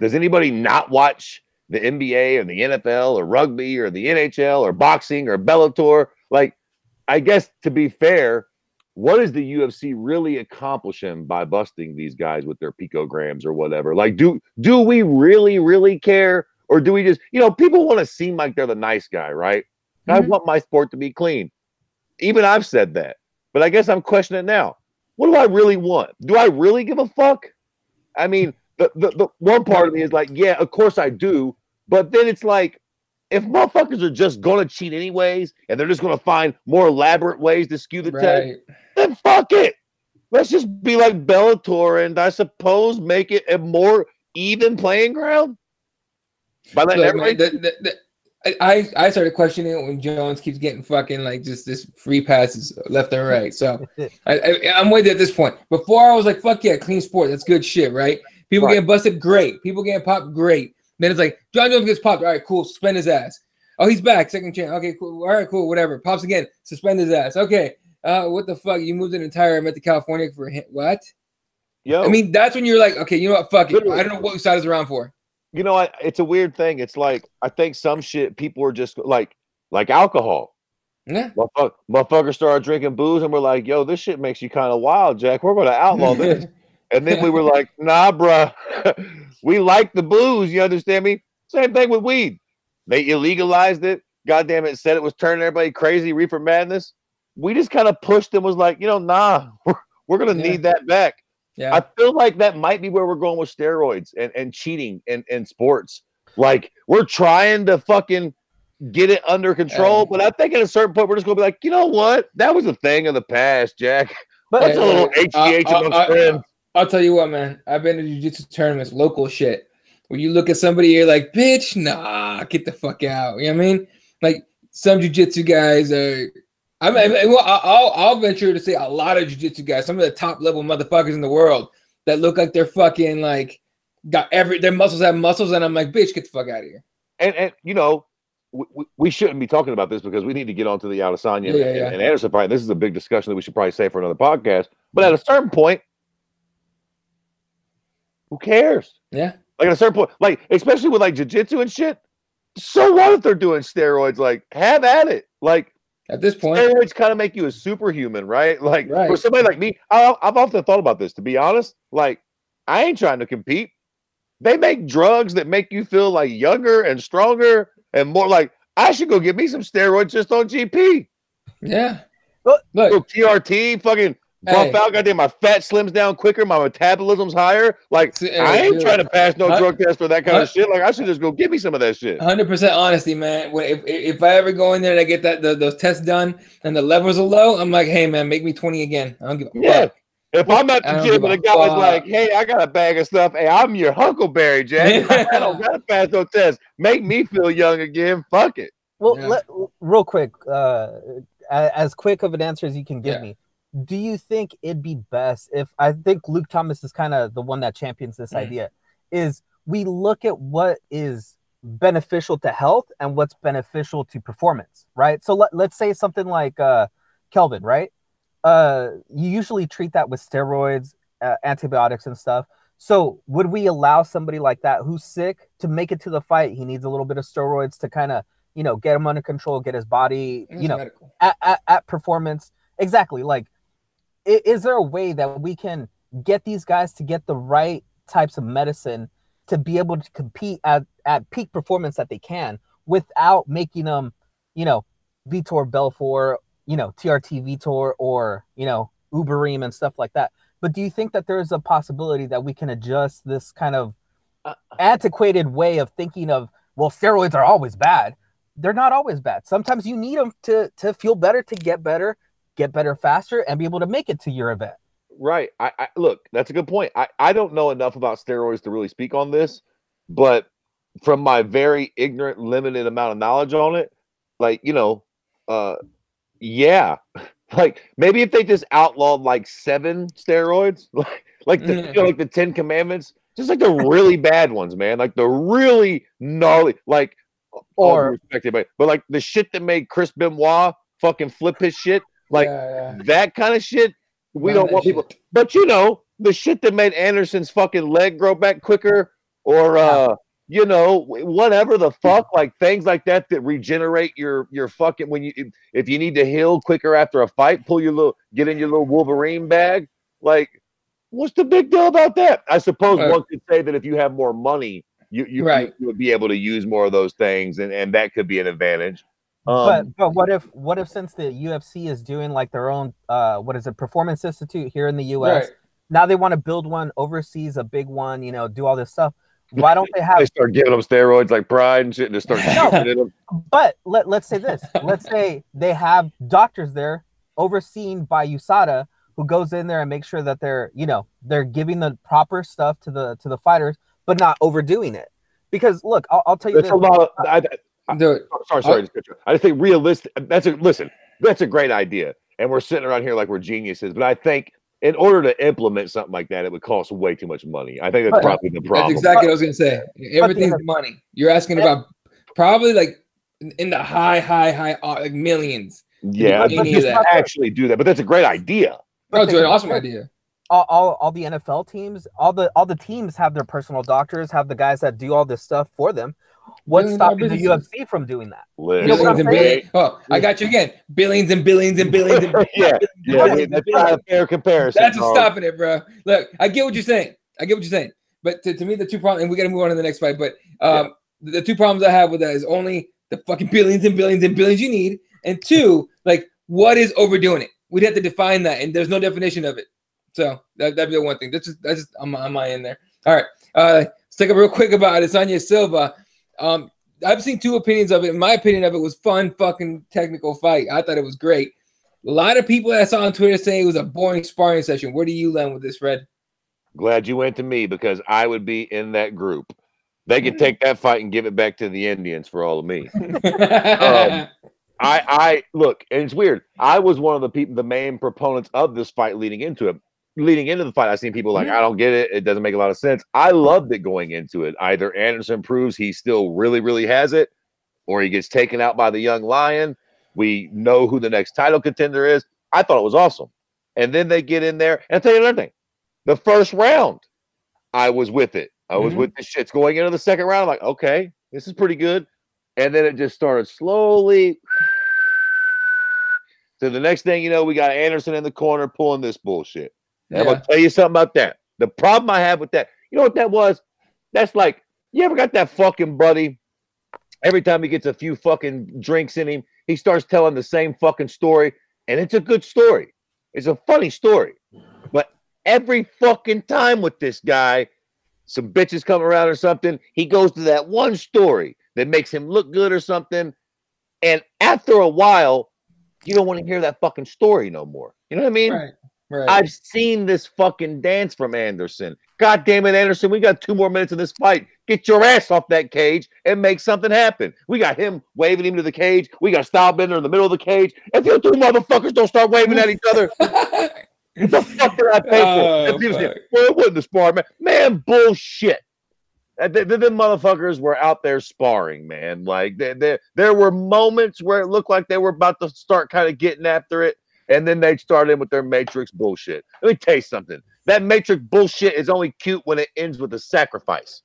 Does anybody not watch the NBA or the NFL or rugby or the NHL or boxing or Bellator? Like, I guess to be fair, what is the UFC really accomplishing by busting these guys with their picograms or whatever? Like, do we really, really care? Or do we just, you know, people want to seem like they're the nice guy, right? I want my sport to be clean. Even I've said that. But I guess I'm questioning it now. What do I really want? Do I really give a fuck? I mean, the one part of me is like, yeah, of course I do. But then it's like, if motherfuckers are just going to cheat anyways, and they're just going to find more elaborate ways to skew the test, then fuck it. Let's just be like Bellator and I suppose make it a more even playing ground. By letting everybody... I started questioning it when Jones keeps getting fucking like just this free passes left and right. So I'm with you at this point. Before I was like, fuck yeah, clean sport. That's good shit, right? People getting busted, great. People getting popped, great. Then it's like, John Jones gets popped. All right, cool. Suspend his ass. Oh, he's back. Second chance. Okay, cool. All right, cool. Whatever. Pops again. Suspend his ass. Okay. What the fuck? You moved an entire event to California for him. What? Yo. I mean, that's when you're like, okay, you know what? Fuck it. I don't know what side is around for. You know, it's a weird thing. It's like, I think some shit people are just like, like alcohol. Yeah. Motherfuckers started drinking booze, and we're like, yo, this shit makes you kind of wild, Jack. We're going to outlaw this. And then we were like, nah, bruh. We like the booze. You understand me? Same thing with weed. They illegalized it. Goddamn it, said it was turning everybody crazy, reefer madness. We just kind of pushed and was like, nah, we're going to need that back. Yeah. I feel like that might be where we're going with steroids and cheating in sports. Like, we're trying to fucking get it under control, but I think at a certain point we're just gonna be like, you know what? That was a thing of the past, Jack. But that's a little HGH amongst friends. I'll tell you what, man. I've been to jiu-jitsu tournaments, local shit, where you look at somebody, you're like, bitch, nah, get the fuck out. You know what I mean? Like some jiu-jitsu guys are. I'll venture to say a lot of jiu-jitsu guys, some of the top level motherfuckers in the world that look like they're fucking like got their muscles have muscles, and I'm like, bitch, get the fuck out of here. And you know. We shouldn't be talking about this because we need to get onto the Adesanya and Anderson fight. This is a big discussion that we should probably save for another podcast. But at a certain point, who cares? Yeah. Like at a certain point, like especially with like jiu-jitsu and shit. So what if they're doing steroids? Like, have at it. Like at this point, steroids kind of make you a superhuman, right? Like for somebody like me, I've often thought about this. To be honest, like I ain't trying to compete. They make drugs that make you feel like younger and stronger. And more like, I should go get me some steroids just on GP. Yeah. Look, TRT, fucking buff out. Goddamn, my fat slims down quicker. My metabolism's higher. Like, I ain't trying to pass no drug test or that kind of shit. Like, I should just go get me some of that shit. 100% honesty, man. If I ever go in there and I get those tests done and the levels are low, I'm like, hey, man, make me 20 again. I don't give a fuck. If I'm at the gym and the guy's like, hey, I got a bag of stuff. Hey, I'm your Huckleberry, Jack. I don't got to pass no test. Make me feel young again. Fuck it. Well, real quick, as quick of an answer as you can give me, do you think it'd be best if, I think Luke Thomas is kind of the one that champions this idea, is we look at what is beneficial to health and what's beneficial to performance, right? So let's say something like Kelvin, right? You usually treat that with steroids, antibiotics and stuff. So would we allow somebody like that who's sick to make it to the fight? He needs a little bit of steroids to kind of, get him under control, get his body, at performance. Exactly. Like, is there a way that we can get these guys to get the right types of medicine to be able to compete at peak performance that they can without making them, Vitor Belfort, TRT Vitor or, Uberim and stuff like that. But do you think that there's a possibility that we can adjust this kind of antiquated way of thinking of, well, steroids are always bad? They're not always bad. Sometimes you need them to feel better, to get better faster, and be able to make it to your event. Right. I look, that's a good point. I don't know enough about steroids to really speak on this, but from my very ignorant, limited amount of knowledge on it, like, yeah, like maybe if they just outlawed like 7 steroids, like the 10 Commandments, just like the really bad ones, man, like the really gnarly, like, or but like the shit that made Chris Benoit fucking flip his shit, like that kind of shit. We don't want people, but the shit that made Anderson's fucking leg grow back quicker, or whatever the fuck, like things like that regenerate your fucking if you need to heal quicker after a fight, get in your little Wolverine bag. Like, what's the big deal about that? I suppose one could say that if you have more money, you would be able to use more of those things, and that could be an advantage. But what if since the UFC is doing like their own Performance Institute here in the US, now they want to build one overseas, a big one, do all this stuff. Why don't they have? They start giving them steroids like Pride and shit, and just start shooting them. But let's say this. Let's say they have doctors there overseen by USADA who goes in there and makes sure that they're giving the proper stuff to the fighters, but not overdoing it. Because look, I'll tell you, there's a lot of. Sorry. I just think realistic. That's a great idea, and we're sitting around here like we're geniuses. But I think in order to implement something like that, it would cost way too much money. I think that's probably the problem. That's exactly what I was going to say. Everything's money. You're asking about probably like in the high, like millions. Yeah, just actually do that. But that's a great idea. Oh, it's an awesome idea. all the NFL teams, all the teams have their personal doctors, have the guys that do all this stuff for them. What's stopping the UFC from doing that? You know what I'm saying? Oh, I got you again. Billions and billions and billions and billions. That's not a fair comparison. That's what's stopping it, bro. Look, I get what you're saying. But to me, the two problems, and we got to move on to the next fight. But the two problems I have with that is only the fucking billions and billions and billions you need, and two, like, what is overdoing it? We'd have to define that, and there's no definition of it. So that'd be the one thing. That's just on my end there. All right, let's take a real quick about Adesanya Silva. I've seen two opinions of it. My opinion of it was fun, fucking technical fight. I thought it was great. A lot of people I saw on Twitter saying it was a boring sparring session. Where do you land with this, Fred? Glad you went to me, because I would be in that group. They could take that fight and give it back to the Indians for all of me. I look, and it's weird. I was one of the main proponents of this fight leading into it. Leading into the fight, I seen people like, I don't get it. It doesn't make a lot of sense. I loved it going into it. Either Anderson proves he still really, really has it, or he gets taken out by the young lion. We know who the next title contender is. I thought it was awesome. And then they get in there. And I'll tell you another thing. The first round, I was with it. I was with the shits. Going into the second round, I'm like, okay, this is pretty good. And then it just started slowly. So the next thing you know, we got Anderson in the corner pulling this bullshit. And I'm going to tell you something about that. The problem I have with that, you know what that was? That's like, you ever got that fucking buddy? Every time he gets a few fucking drinks in him, he starts telling the same fucking story. And it's a good story. It's a funny story. But every fucking time with this guy, some bitches come around or something, he goes to that one story that makes him look good or something. And after a while, you don't want to hear that fucking story no more. You know what I mean? Right. I've seen this fucking dance from Anderson. God damn it, Anderson. We got 2 more minutes of this fight. Get your ass off that cage and make something happen. We got him waving him to the cage. We got Stylebender in the middle of the cage. If you two motherfuckers don't start waving at each other, the fuck did I pay for? Well, it wasn't a spar, man. Man, bullshit. The motherfuckers were out there sparring, man. Like, there were moments where it looked like they were about to start kind of getting after it. And then they start in with their Matrix bullshit. Let me tell you something. That Matrix bullshit is only cute when it ends with a sacrifice.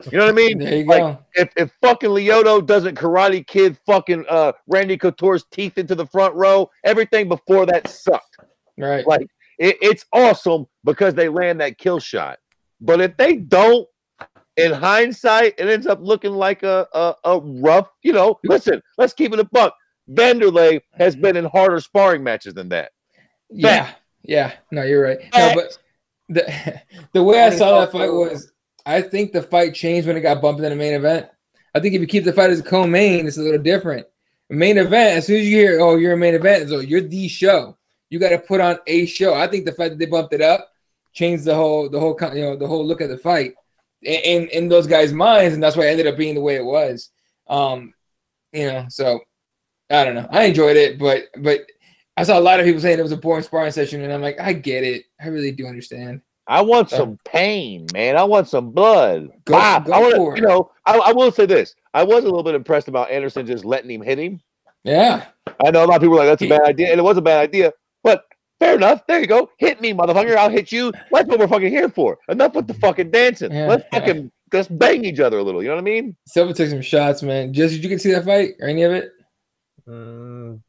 You know what I mean? There you go. If fucking Lyoto doesn't Karate Kid fucking Randy Couture's teeth into the front row, everything before that sucked. Right. Like, it's awesome because they land that kill shot. But if they don't, in hindsight, it ends up looking like a rough, you know, listen, let's keep it a buck. Vanderlei has been in harder sparring matches than that. Yeah. No, you're right. No, but the way I saw that fight was, I think the fight changed when it got bumped in the main event. I think if you keep the fight as a co-main, it's a little different. Main event, as soon as you hear, oh, you're a main event, so you're the show. You got to put on a show. I think the fact that they bumped it up changed the whole look at the fight in those guys' minds, and that's why it ended up being the way it was. So. I don't know. I enjoyed it, but I saw a lot of people saying it was a boring sparring session, and I'm like, I get it. I really do understand. I want some pain, man. I want some blood. Go for it. You know, I will say this. I was a little bit impressed about Anderson just letting him hit him. Yeah. I know a lot of people are like, that's a bad idea, and it was a bad idea, but fair enough. There you go. Hit me, motherfucker. I'll hit you. That's what we're fucking here for. Enough with the fucking dancing. Yeah, Let's bang each other a little. You know what I mean? Silva took some shots, man. Did you get to see that fight or any of it?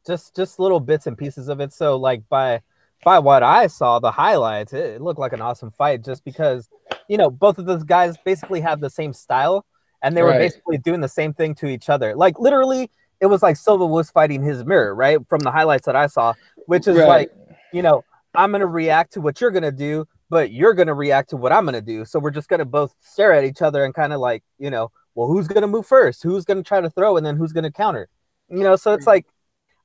Just little bits and pieces of it. So like by what I saw, the highlights, it looked like an awesome fight just because, you know, both of those guys basically have the same style and they were basically doing the same thing to each other. Like literally it was like Silva was fighting his mirror, right? From the highlights that I saw, which is like, you know, I'm going to react to what you're going to do, but you're going to react to what I'm going to do. So we're just going to both stare at each other and kind of like, you know, well, who's going to move first? Who's going to try to throw? And then who's going to counter? You know, so it's like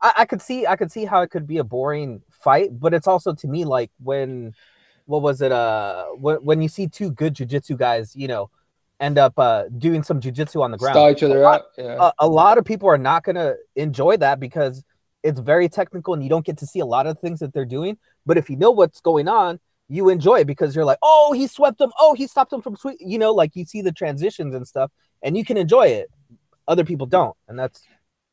I could see how it could be a boring fight, but it's also to me like when you see two good jiu-jitsu guys, you know, end up doing some jiu-jitsu on the ground. Stall each other up. Yeah. A lot of people are not gonna enjoy that because it's very technical and you don't get to see a lot of things that they're doing. But if you know what's going on, you enjoy it because you're like, oh, he swept him, oh, he stopped him from sweep, you know, like you see the transitions and stuff and you can enjoy it. Other people don't, and that's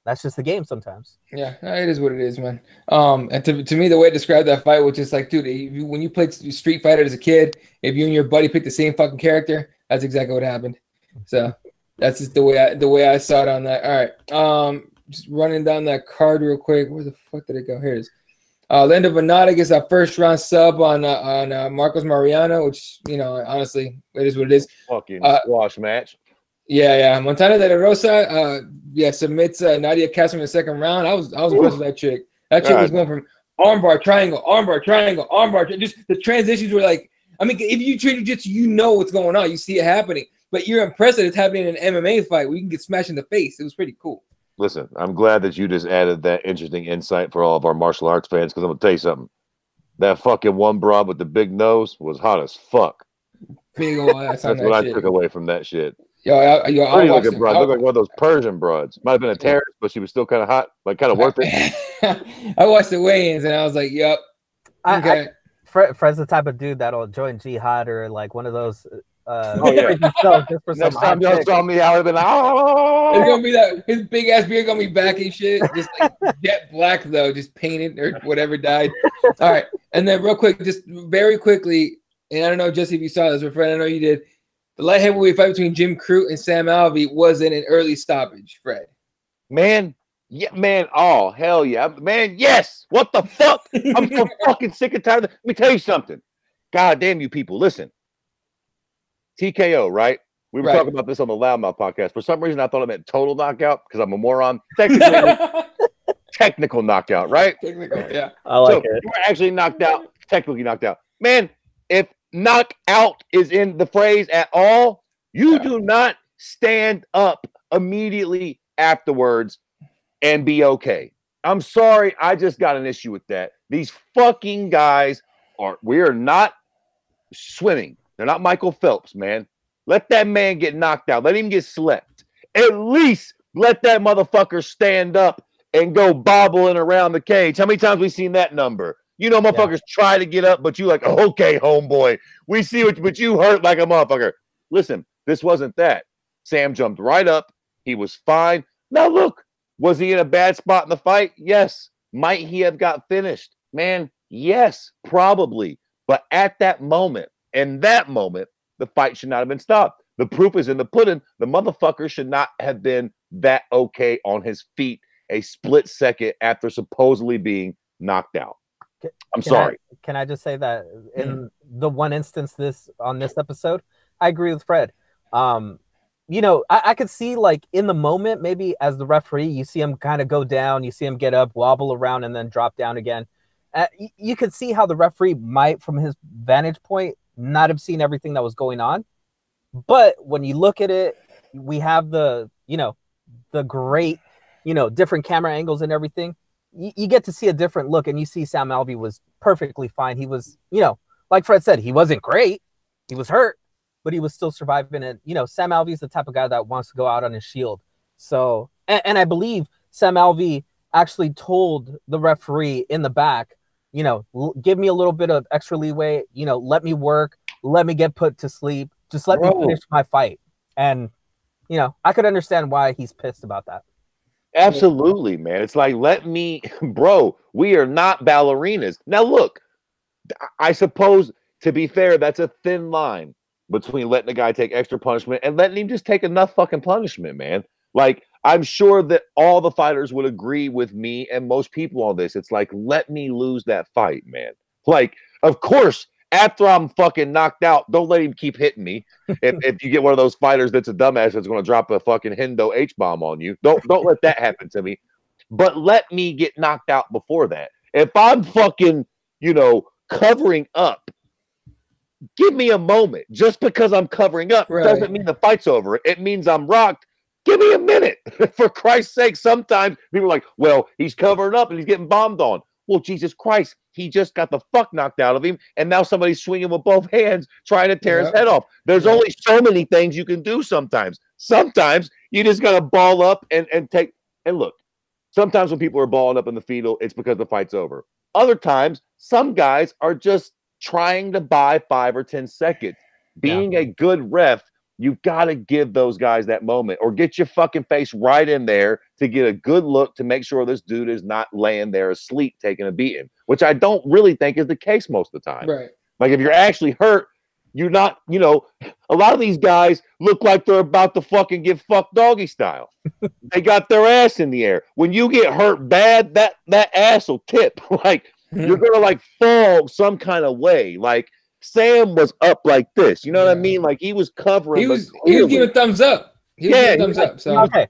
that's just the game sometimes. Yeah, it is what it is, man. And to me, the way to describe that fight was just like, dude, when you played Street Fighter as a kid, if you and your buddy picked the same fucking character, that's exactly what happened. So that's just the way I saw it on that. All right, just running down that card real quick. Where the fuck did it go? Here it is. Linda Venata gets a first round sub on Marcos Mariano, which, you know, honestly, it is what it is. Fucking squash match. Yeah. Montana de la Rosa, submits Nadia Cassim in the second round. I was impressed with that chick. That chick was going from armbar, triangle, armbar, triangle, armbar. Just the transitions were like, I mean, if you train jiu-jitsu, you know what's going on. You see it happening. But you're impressed that it's happening in an MMA fight where you can get smashed in the face. It was pretty cool. Listen, I'm glad that you just added that interesting insight for all of our martial arts fans, because I'm going to tell you something. That fucking one broad with the big nose was hot as fuck. Big old ass on That's that what shit. I took away from that shit. Pretty looking broad. Looked like one of those Persian broads. Might have been a terrorist, but she was still kind of hot, like kind of worth it. I watched the weigh-ins and I was like, yep. Okay. Fred's the type of dude that'll join Jihad or like one of those. Just for Next time y'all saw me, I would have been like, oh. It's gonna be that his big ass beard gonna be back and shit, just like jet black though, just painted or whatever dyed. All right, and then real quick, just very quickly, and I don't know, Jesse, if you saw this, but Fred, I know you did. The light heavyweight fight between Jim Crute and Sam Alvey was in an early stoppage. Fred, man. Yeah, man. Oh, hell yeah. Man, yes. What the fuck? I'm so fucking sick and tired of Let me tell you something. God damn you people. Listen. TKO, right? We were talking about this on the Loudmouth podcast. For some reason, I thought it meant total knockout because I'm a moron. Technical knockout, right? Technical, yeah. I like it. You were actually knocked out, technically knocked out. Man, if knockout is in the phrase at all, you do not stand up immediately afterwards and be okay. I'm sorry, I just got an issue with that. These fucking guys we are not swimming. They're not Michael Phelps, man. Let that man get knocked out. Let him get slept. At least let that motherfucker stand up and go bobbling around the cage. How many times we seen that number? You know, motherfuckers try to get up, but you like, okay, homeboy. We see what, but you hurt like a motherfucker. Listen, this wasn't that. Sam jumped right up. He was fine. Now look, was he in a bad spot in the fight? Yes. Might he have got finished? Man, yes, probably. But at that moment, the fight should not have been stopped. The proof is in the pudding. The motherfucker should not have been that okay on his feet a split second after supposedly being knocked out. I'm sorry. Can I just say that in the one instance on this episode, I agree with Fred. You know, I could see like in the moment, maybe as the referee, you see him kind of go down, you see him get up, wobble around, and then drop down again. You could see how the referee might, from his vantage point, not have seen everything that was going on. But when you look at it, we have the great, different camera angles and everything. You get to see a different look, and you see Sam Alvey was perfectly fine. He was, like Fred said, he wasn't great. He was hurt, but he was still surviving it. Sam Alvey is the type of guy that wants to go out on his shield. So, and I believe Sam Alvey actually told the referee in the back, give me a little bit of extra leeway, let me work, let me get put to sleep, just let me finish my fight. And, I could understand why he's pissed about that. Absolutely, man. It's like, we are not ballerinas. Now, look, I suppose, to be fair, that's a thin line between letting a guy take extra punishment and letting him just take enough fucking punishment, man. Like, I'm sure that all the fighters would agree with me and most people on this. It's like, let me lose that fight, man. Like, of course, after I'm fucking knocked out, don't let him keep hitting me. If you get one of those fighters that's a dumbass that's going to drop a fucking Hendo H-bomb on you, don't let that happen to me. But let me get knocked out before that. If I'm fucking, covering up, give me a moment. Just because I'm covering up doesn't mean the fight's over. It means I'm rocked. Give me a minute. For Christ's sake, sometimes people are like, well, he's covering up and he's getting bombed on. Well, Jesus Christ, he just got the fuck knocked out of him, and now somebody's swinging with both hands trying to tear his head off. There's only so many things you can do sometimes. Sometimes you just got to ball up and take – and look, sometimes when people are balling up in the fetal, it's because the fight's over. Other times, some guys are just trying to buy 5 or 10 seconds. Being a good ref You got to give those guys that moment, or get your fucking face right in there to get a good look to make sure this dude is not laying there asleep taking a beating, which I don't really think is the case most of the time. Right. Like if you're actually hurt, you're not, you know, a lot of these guys look like they're about to fucking get fucked doggy style. They got their ass in the air. When you get hurt bad, that ass will tip. Like you're gonna like fall some kind of way. Like Sam was up like this. You know what I mean? Like he was covering. He was giving thumbs up. He was giving thumbs up. So okay.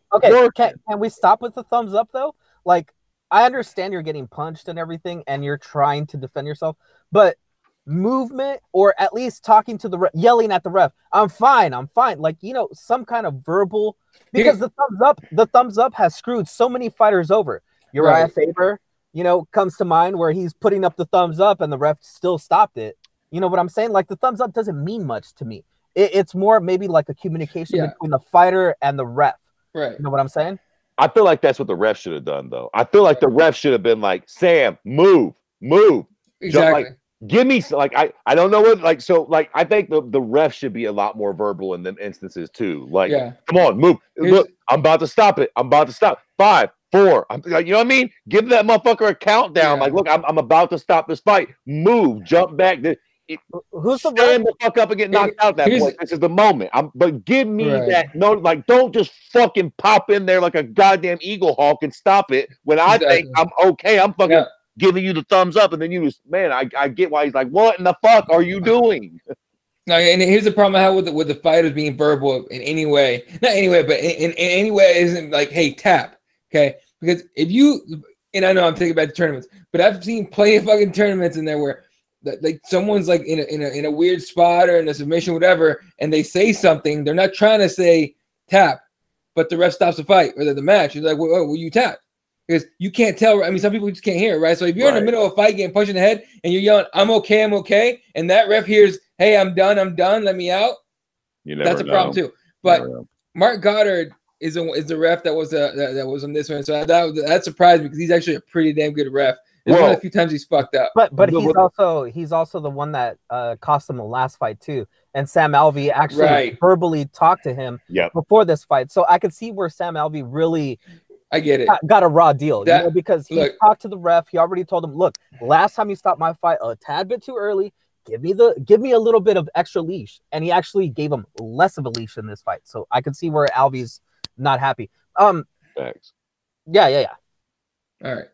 Can we stop with the thumbs up though? Like I understand you're getting punched and everything, and you're trying to defend yourself, but movement, or at least talking to the ref, yelling at the ref, I'm fine, like, you know, some kind of verbal, because the thumbs up has screwed so many fighters over. Uriah Faber, you know, comes to mind, where he's putting up the thumbs up and the ref still stopped it. You know what I'm saying? Like the thumbs up doesn't mean much to me. It's more maybe like a communication between the fighter and the ref. Right. You know what I'm saying? I feel like that's what the ref should have done, though. I feel like the ref should have been like, Sam, move. Exactly. Like, give me, like, I don't know what, like, so, like, I think the ref should be a lot more verbal in them instances, too. Like, come on, move. Look, I'm about to stop it. I'm about to stop. 5, 4. I'm like, you know what I mean? Give that motherfucker a countdown. Like, look, I'm about to stop this fight. Move, jump back. Who's the stand the fuck up and get knocked out that point? This is the moment. But give me that. No, like, don't just fucking pop in there like a goddamn eagle hawk and stop it when I think I'm okay. I'm fucking giving you the thumbs up, and then you just, man, I get why he's like, what in the fuck are you doing? No, and here's the problem I have with the fighters being verbal in any way, not anyway, but in any way isn't like, hey, tap, okay? Because if you, and I know I'm thinking about the tournaments, but I've seen plenty of fucking tournaments in there where like someone's like in a weird spot or in a submission, whatever, and they say something. They're not trying to say tap, but the ref stops the fight or the match. He's like, well, will you tap? Because you can't tell. I mean, some people just can't hear it, right? So if you're in the middle of a fight getting punched in the head and you're yelling, I'm okay, and that ref hears, hey, I'm done, let me out, that's a problem too. But Mark Goddard is the ref that was on this one. So that surprised me, because he's actually a pretty damn good ref. It's one of the few times he's fucked up. But he's also the one that cost him the last fight too. And Sam Alvey actually verbally talked to him before this fight. So I could see where Sam Alvey really, I get it, got a raw deal, you know, because he talked to the ref. He already told him, look, last time you stopped my fight a tad bit too early. Give me a little bit of extra leash. And he actually gave him less of a leash in this fight. So I could see where Alvey's not happy. Thanks. Yeah. All right.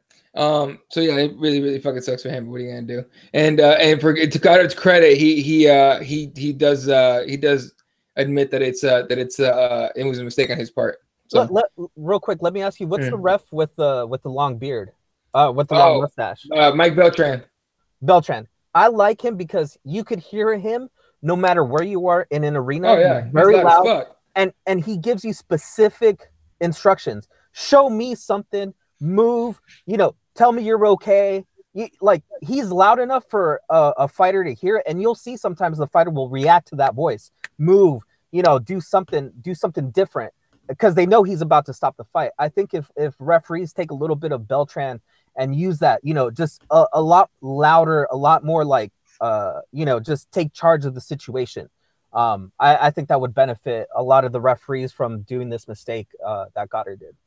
So yeah, it really fucking sucks for him. What are you gonna do? And to Goddard's credit, he does admit that it was a mistake on his part. So real quick, let me ask you, what's the ref with the long beard, with the long mustache? Mike Beltran. I like him because you could hear him no matter where you are in an arena. Oh yeah, very loud, and he gives you specific instructions. Show me something. Move. You know, tell me you're okay. Like, he's loud enough for a fighter to hear it, and you'll see sometimes the fighter will react to that voice. Move. You know, do something different, because they know he's about to stop the fight. I think if referees take a little bit of Beltran and use that, you know, just a lot louder, a lot more like, you know, just take charge of the situation. I think that would benefit a lot of the referees from doing this mistake that Goddard did.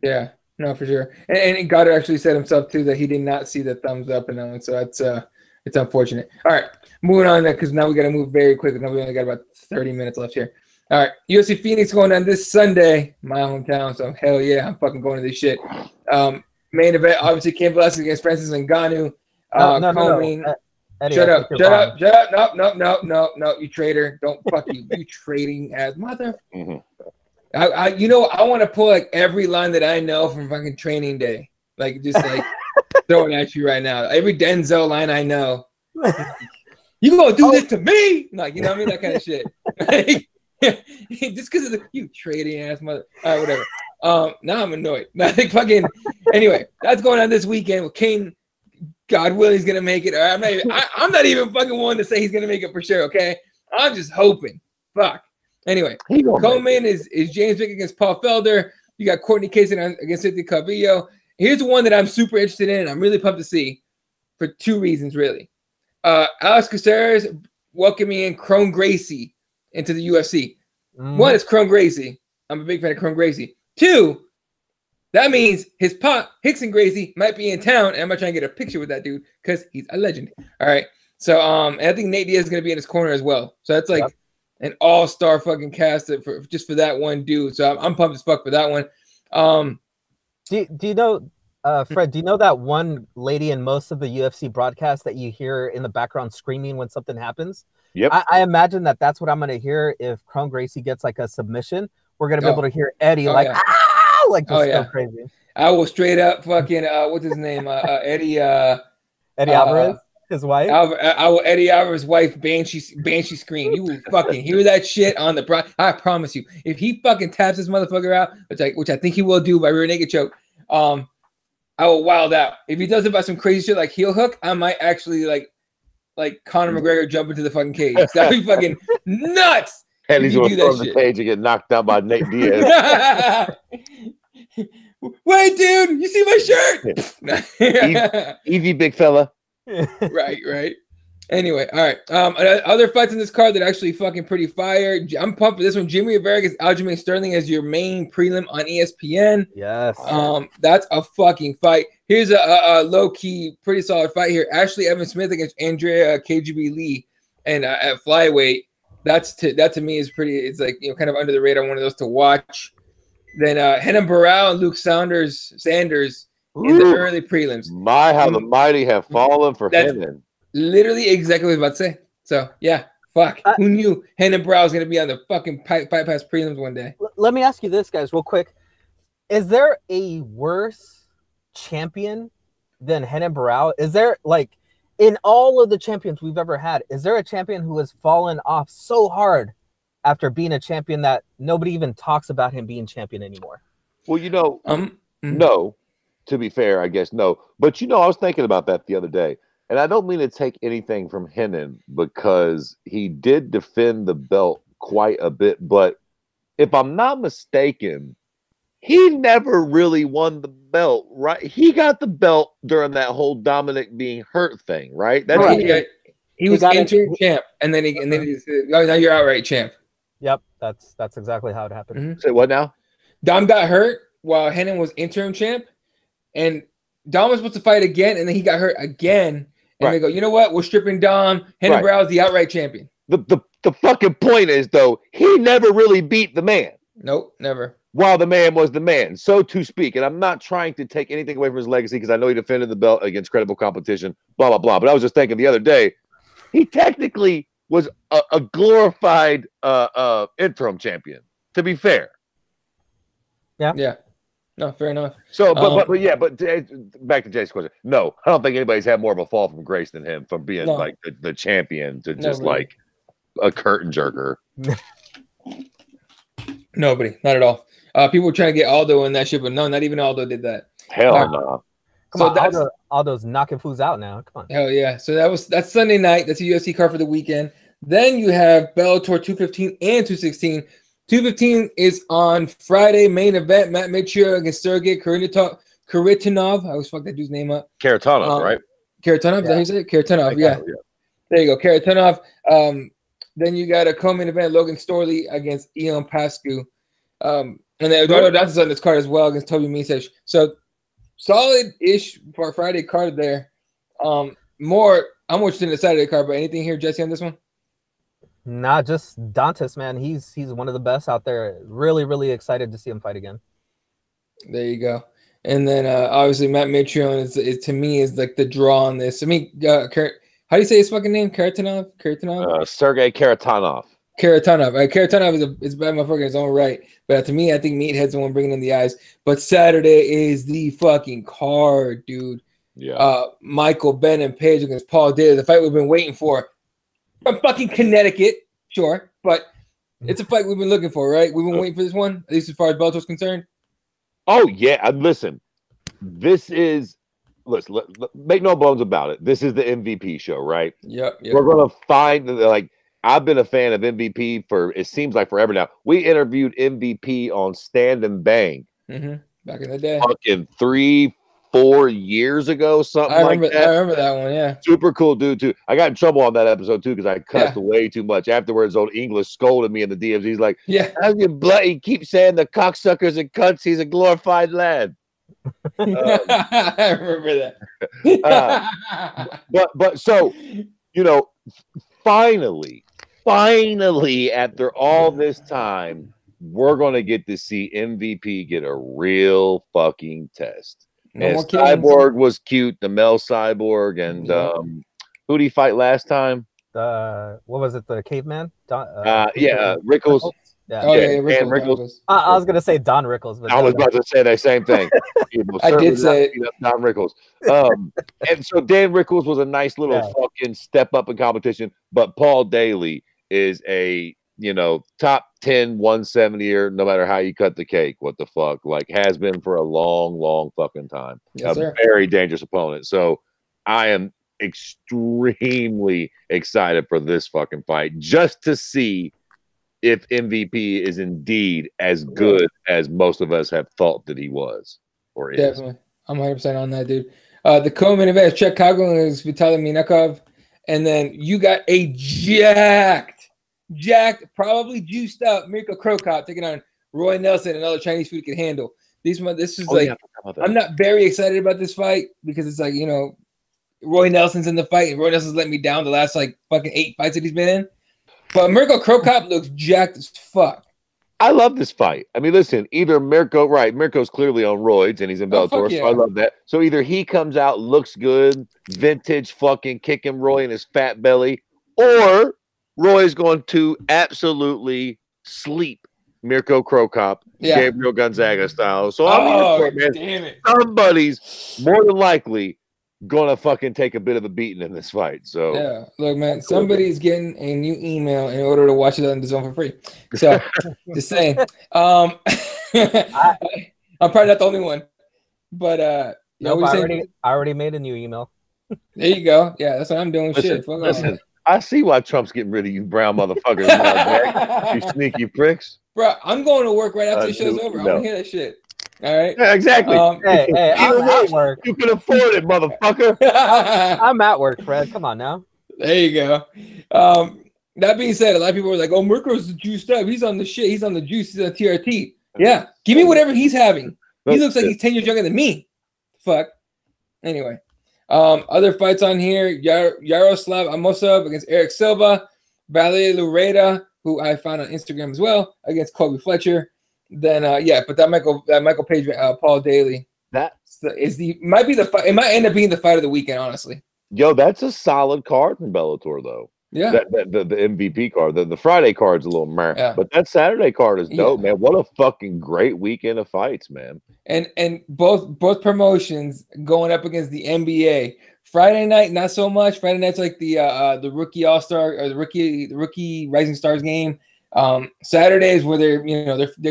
Yeah, no, for sure. And Goddard actually said himself too that he did not see the thumbs up and that one, so it's unfortunate. All right, moving on, because now we got to move very quickly. Now we only got about 30 minutes left here. All right, UFC Phoenix going on this Sunday, my hometown. So hell yeah, I'm fucking going to this shit. Main event, obviously, Cain Velasquez against Francis Ngannou. No. Eddie, Shut up. No, you traitor. Don't fuck you. You trading ass mother. I want to pull like every line that I know from fucking Training Day. Like, just like throw it at you right now. Every Denzel line I know. You gonna do this to me? Like, you know what I mean? That kind of shit. Like, just because of you trading ass mother. All right, whatever. Now I'm annoyed. Like, fucking. Anyway, that's going on this weekend with Cain. God willing, he's gonna make it. I'm not even fucking one to say he's gonna make it for sure. Okay, I'm just hoping. Fuck. Anyway, co-main is James Vick against Paul Felder. You got Courtney Casey against Cynthia Calvillo. Here's the one that I'm super interested in. I'm really pumped to see for two reasons, really. Alex Caceres welcoming in Crone Gracie into the UFC. One is Chrome Gracie. I'm a big fan of Chrome Gracie. Two, that means his pop, Hickson Gracie, might be in town, and I'm trying to get a picture with that dude because he's a legend. All right. So, and I think Nate Diaz is going to be in his corner as well. So that's like an all-star fucking cast just for that one dude. So I'm pumped as fuck for that one. Do you know, Fred, do you know that one lady in most of the UFC broadcasts that you hear in the background screaming when something happens? Yep. I imagine that's what I'm going to hear if Chrome Gracie gets like a submission. We're going to be able to hear Eddie just go crazy. I will straight up fucking, what's his name? Eddie Alvarez, his wife? I will Eddie Alvarez's wife banshee scream. You will fucking hear that shit on the I promise you. If he fucking taps this motherfucker out, which I think he will do by rear naked choke, I will wild out. If he does it by some crazy shit like heel hook, I might actually like Conor McGregor jump into the fucking cage. That'd be fucking nuts. And he's going to throw the cage and get knocked out by Nate Diaz. Wait, dude, you see my shirt? Easy, big fella. Right. Anyway, all right. Other fights in this card that are actually fucking pretty fire. I'm pumped for this one. Jimmy Rivera against Aljamain Sterling as your main prelim on ESPN. Yes. That's a fucking fight. Here's a low-key, pretty solid fight here. Ashley Evans Smith against Andrea KGB Lee, and at flyweight. That to me is pretty. It's like, kind of under the radar. One of those to watch. Then Renan Barao and Luke Sanders in the early prelims. How the mighty have fallen for Renan. Literally exactly what I was about to say. So yeah, fuck. Who knew Renan Barao was gonna be on the fucking fight pass prelims one day? Let me ask you this, guys, real quick. Is there a worse champion than Renan Barao? Is there, like, in all of the champions we've ever had, is there a champion who has fallen off so hard after being a champion that nobody even talks about him being champion anymore? Well, no. To be fair, I guess no. But I was thinking about that the other day, and I don't mean to take anything from Renan because he did defend the belt quite a bit. But if I'm not mistaken, he never really won the belt, right? He got the belt during that whole Dominic being hurt thing, right? That's right. He was interim champ, and then he said, "Oh, now you're outright champ." Yep, that's exactly how it happened. Mm-hmm. Say what now? Dom got hurt while Renan was interim champ, and Dom was supposed to fight again, and then he got hurt again. And they go, you know what? We're stripping Dom. Renan Barao is the outright champion. The fucking point is, though, he never really beat the man. Nope, never. While the man was the man, so to speak. And I'm not trying to take anything away from his legacy because I know he defended the belt against credible competition, blah, blah, blah. But I was just thinking the other day, he technically was a glorified interim champion, to be fair. Yeah. No, fair enough. So, but back to Jay's question. No, I don't think anybody's had more of a fall from grace than him from being like the champion to just like a curtain jerker. Nobody, not at all. People were trying to get Aldo in that shit, but no, not even Aldo did that. Hell no. Come on, Aldo's knocking fools out now. Come on. Hell yeah. So that's Sunday night. That's a UFC card for the weekend. Then you have Bellator 215 and 216. 215 is on Friday, main event. Matt Mitrione against Sergey Kharitonov. I always fuck that dude's name up. Kharitonov, right? Kharitonov, is that how you say it? Kharitonov, yeah. There you go, Kharitonov. Then you got a co-main event, Logan Storley against Ion Pascu. And then Eduardo Dantas on this card as well against Toby Misech. So solid-ish for Friday card there. I'm more interested in the Saturday card, but anything here, Jesse, on this one? Nah, just Dantas, man. He's one of the best out there. Really, really excited to see him fight again. There you go. And then obviously Matt Mitrione is to me is like the draw on this. I mean, how do you say his fucking name? Kharitonov? Sergey Kharitonov. Kharitonov. Kharitonov is a bad motherfucker in his own right. But to me, I think Meathead's the one bringing in the eyes. But Saturday is the fucking card, dude. Yeah. Michael Benham Page against Paul Daly, the fight we've been waiting for. From fucking Connecticut, sure, but it's a fight we've been looking for, right? We've been waiting for this one, at least as far as Bellator's concerned. Oh yeah, listen, make no bones about it. This is the MVP show, right? Yep. We're gonna find I've been a fan of MVP for it seems like forever now. We interviewed MVP on Stand and Bang, back in the day, fucking 3 4 years ago, something like that. I remember that one, yeah. Super cool dude, too. I got in trouble on that episode, too, because I cussed way too much. Afterwards, old English scolded me in the DMs. He's like, how you bloody keep saying the cocksuckers and cunts? He's a glorified lad. I remember that. But so, you know, finally, after all this time, we're going to get to see MVP get a real fucking test. And Cyborg was cute, the Mel Cyborg, and who did he fight last time? What was it? The caveman? Rickles. Yeah. Rickles. I was gonna say Don Rickles, but I was about to say the same thing. I did say Don Rickles. And so Dan Rickles was a nice little fucking step up in competition, but Paul Daly is a top 10 170er, no matter how you cut the cake. What the fuck? Like, has been for a long fucking time. Yes, sir. Very dangerous opponent. So I am extremely excited for this fucking fight, just to see if MVP is indeed as good as most of us have thought that he was or is. Definitely. I'm 100% on that, dude. The co-main event is Chicago is Vitaly Minakov. And then you got a jacked, probably juiced up Mirko Krokop taking on Roy Nelson, another Chinese food can handle. This is I'm not very excited about this fight because it's like, Roy Nelson's in the fight and Roy Nelson's let me down the last like fucking 8 fights that he's been in. But Mirko Krokop looks jacked as fuck. I love this fight. I mean, listen, either Mirko's clearly on roids and he's in Bellator, so I love that. So either he comes out, looks good, vintage fucking kicking Roy in his fat belly, or Roy's going to absolutely sleep Mirko Krokop, Gabriel Gonzaga style. So damn it. Somebody's more than likely gonna fucking take a bit of a beating in this fight. So yeah, look, man, somebody's getting a new email in order to watch it on the zone for free. So just saying. I'm probably not the only one, but I already made a new email. There you go. Yeah, that's what I'm doing. Listen, I see why Trump's getting rid of you brown motherfuckers. You sneaky pricks. Bro, I'm going to work right after the show's over. I want to hear that shit. All right. Yeah, exactly. Hey, I'm at work. You can afford it, motherfucker. I'm at work, Fred. Come on now. There you go. That being said, a lot of people are like, "Oh, Mirko's juiced up. He's on the shit. He's on the juice. He's on TRT." Yeah, give me whatever he's having. He looks like he's 10 years younger than me. Fuck. Anyway, other fights on here: Yaroslav Amosov against Eric Silva, Valerie Lureda, who I found on Instagram as well, against Kobe Fletcher. Then but that Michael Page Paul Daly might be the fight. It might end up being the fight of the weekend, honestly. Yo, that's a solid card from Bellator, though. Yeah, the MVP card. The Friday card's a little meh, but that Saturday card is dope, man. What a fucking great weekend of fights, man. And both promotions going up against the NBA. Friday night, not so much. Friday night's like the rookie All-Star or the rookie Rising Stars game. Saturdays where they're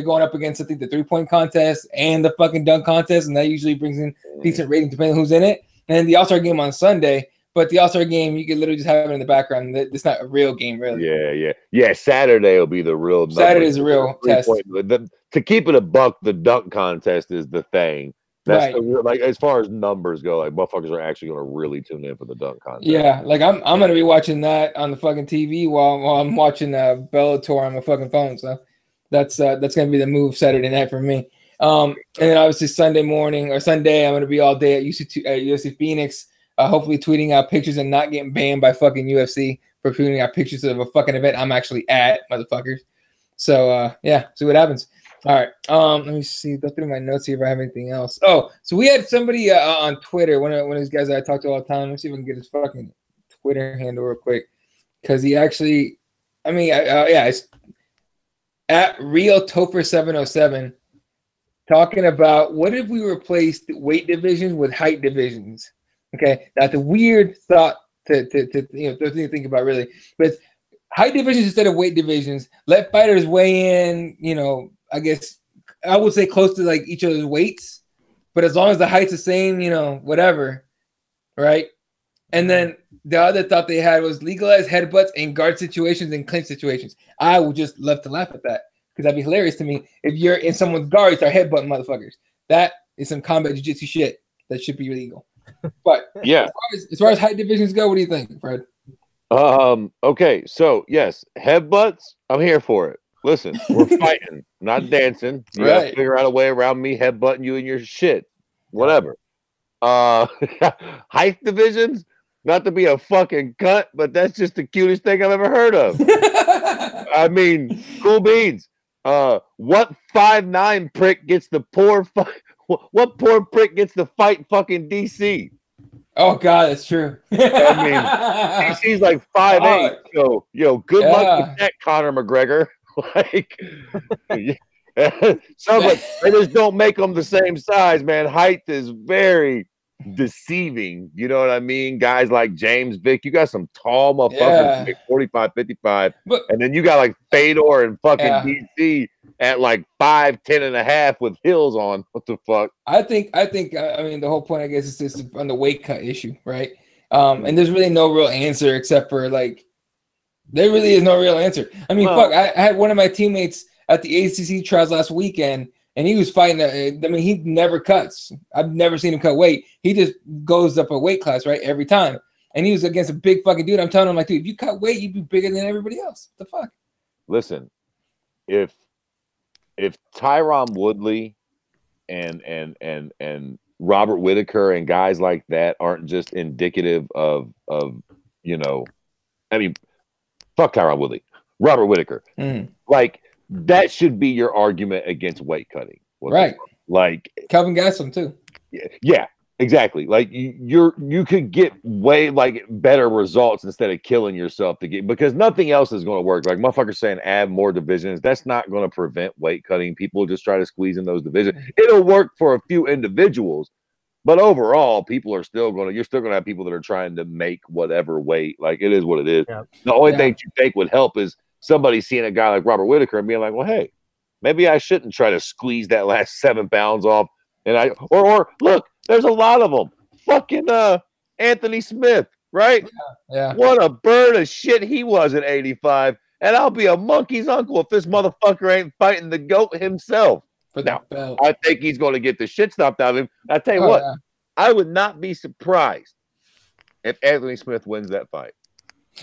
going up against, I think, the 3-point contest and the fucking dunk contest, and that usually brings in decent ratings depending on who's in it. And then the All-Star game on Sunday, but the All-Star game you can literally just have it in the background. It's not a real game, really. Yeah. Saturday will be the real. Saturday's a real test. To keep it a buck, the dunk contest is the thing. That's right. As far as numbers go, like motherfuckers are actually going to really tune in for the dunk contest. Yeah, like I'm going to be watching that on the fucking TV while I'm watching Bellator on my fucking phone. So that's going to be the move Saturday night for me. And then obviously Sunday, I'm going to be all day at UFC Phoenix. Hopefully tweeting out pictures and not getting banned by fucking UFC for tweeting out pictures of a fucking event I'm actually at, motherfuckers. So see what happens. All right. Let me see. Go through my notes, see if I have anything else. Oh, so we had somebody on Twitter, one of these guys that I talk to all the time. Let's see if I can get his fucking Twitter handle real quick, because he actually, it's at Real Topher 707 talking about what if we replaced weight divisions with height divisions. Okay, that's a weird thought to think about, really, but height divisions instead of weight divisions. Let fighters weigh in, I guess I would say close to like each other's weights, but as long as the height's the same, whatever, right? And then the other thought they had was legalize headbutts in guard situations and clinch situations. I would just love to laugh at that because that'd be hilarious to me. If you're in someone's guard, you start headbutting motherfuckers. That is some combat jiu-jitsu shit. that should be illegal. But yeah, as far as height divisions go, what do you think, Fred? Okay, so yes, headbutts, I'm here for it. Listen, we're fighting, not dancing. You gotta figure out a way around me headbutting you in your shit. Whatever. Height divisions, not to be a fucking cunt, but that's just the cutest thing I've ever heard of. I mean, cool beans. What 5'9" prick gets the what poor prick gets to fight fucking DC? Oh God, that's true. I mean, DC's like 5'8". So good luck with that, Conor McGregor. Like, they just don't make them the same size, man. Height is very deceiving. You know what I mean? Guys like James Vick, you got some tall motherfuckers, 45, 55, and then you got like Fedor and fucking DC at like 5'10" and a half with heels on. What the fuck? I mean, the whole point, I guess, is just on the weight cut issue, right? And there's really no real answer except for like, there really is no real answer. I mean, fuck, I had one of my teammates at the ACC trials last weekend, and he was fighting. I mean, he never cuts. I've never seen him cut weight. He just goes up a weight class, right, every time. And he was against a big fucking dude. I'm telling him, like, dude, if you cut weight, you'd be bigger than everybody else. What the fuck? Listen, if Tyron Woodley and Robert Whittaker and guys like that aren't just indicative of I mean, fuck Tyron Woodley, Robert Whittaker, like that should be your argument against weight cutting, right? Like Kelvin Gastelum too. Yeah, exactly. Like you could get way like better results instead of killing yourself to get, because nothing else is going to work. Like motherfuckers saying add more divisions, that's not going to prevent weight cutting. People just try to squeeze in those divisions. It'll work for a few individuals, but overall, you're still going to have people that are trying to make whatever weight. Like it is what it is. Yeah. The only thing you think would help is somebody seeing a guy like Robert Whittaker and being like, well, hey, maybe I shouldn't try to squeeze that last 7 pounds off. And or look, there's a lot of them. Fucking Anthony Smith, right? Yeah. What a bird of shit he was at 85. And I'll be a monkey's uncle if this motherfucker ain't fighting the GOAT himself. Now, I think he's going to get the shit stopped out of him. I tell you what, I would not be surprised if Anthony Smith wins that fight.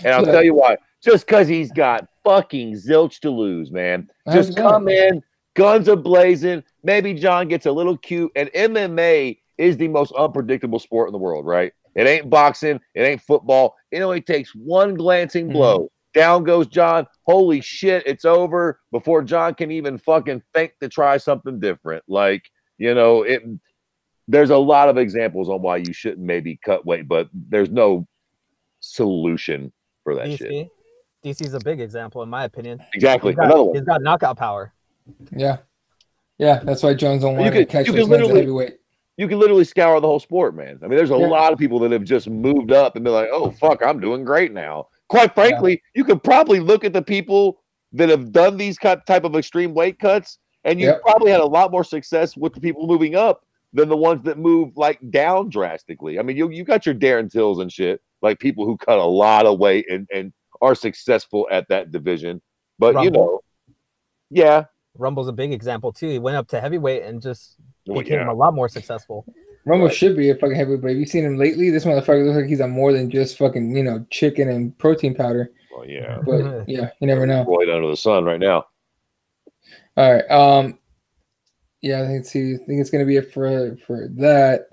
And I'll tell you why. Just because he's got fucking zilch to lose, man. Just come in, guns are blazing. Maybe John gets a little cute. And MMA is the most unpredictable sport in the world, right? It ain't boxing. It ain't football. It only takes one glancing blow. Down goes John. Holy shit, it's over before John can even fucking think to try something different. Like, there's a lot of examples on why you shouldn't maybe cut weight, but there's no solution for that shit. DC's a big example, in my opinion. Exactly. He's got knockout power. Yeah. Yeah, that's why Jones don't want to catch his heavyweight. You can literally scour the whole sport, man. I mean, there's a lot of people that have just moved up and be like, oh, fuck, I'm doing great now. Quite frankly, you could probably look at the people that have done these type of extreme weight cuts, and you probably had a lot more success with the people moving up than the ones that move like down drastically. I mean, you got your Darren Tills and shit, like people who cut a lot of weight and are successful at that division. But Rumble. Yeah. Rumble's a big example too. He went up to heavyweight and just became a lot more successful. Rumble should be a fucking heavyweight, but have you seen him lately? This motherfucker looks like he's on more than just fucking, chicken and protein powder. Well, yeah. But yeah, you never know. Right under the sun right now. All right. Yeah, I think it's gonna be it for that.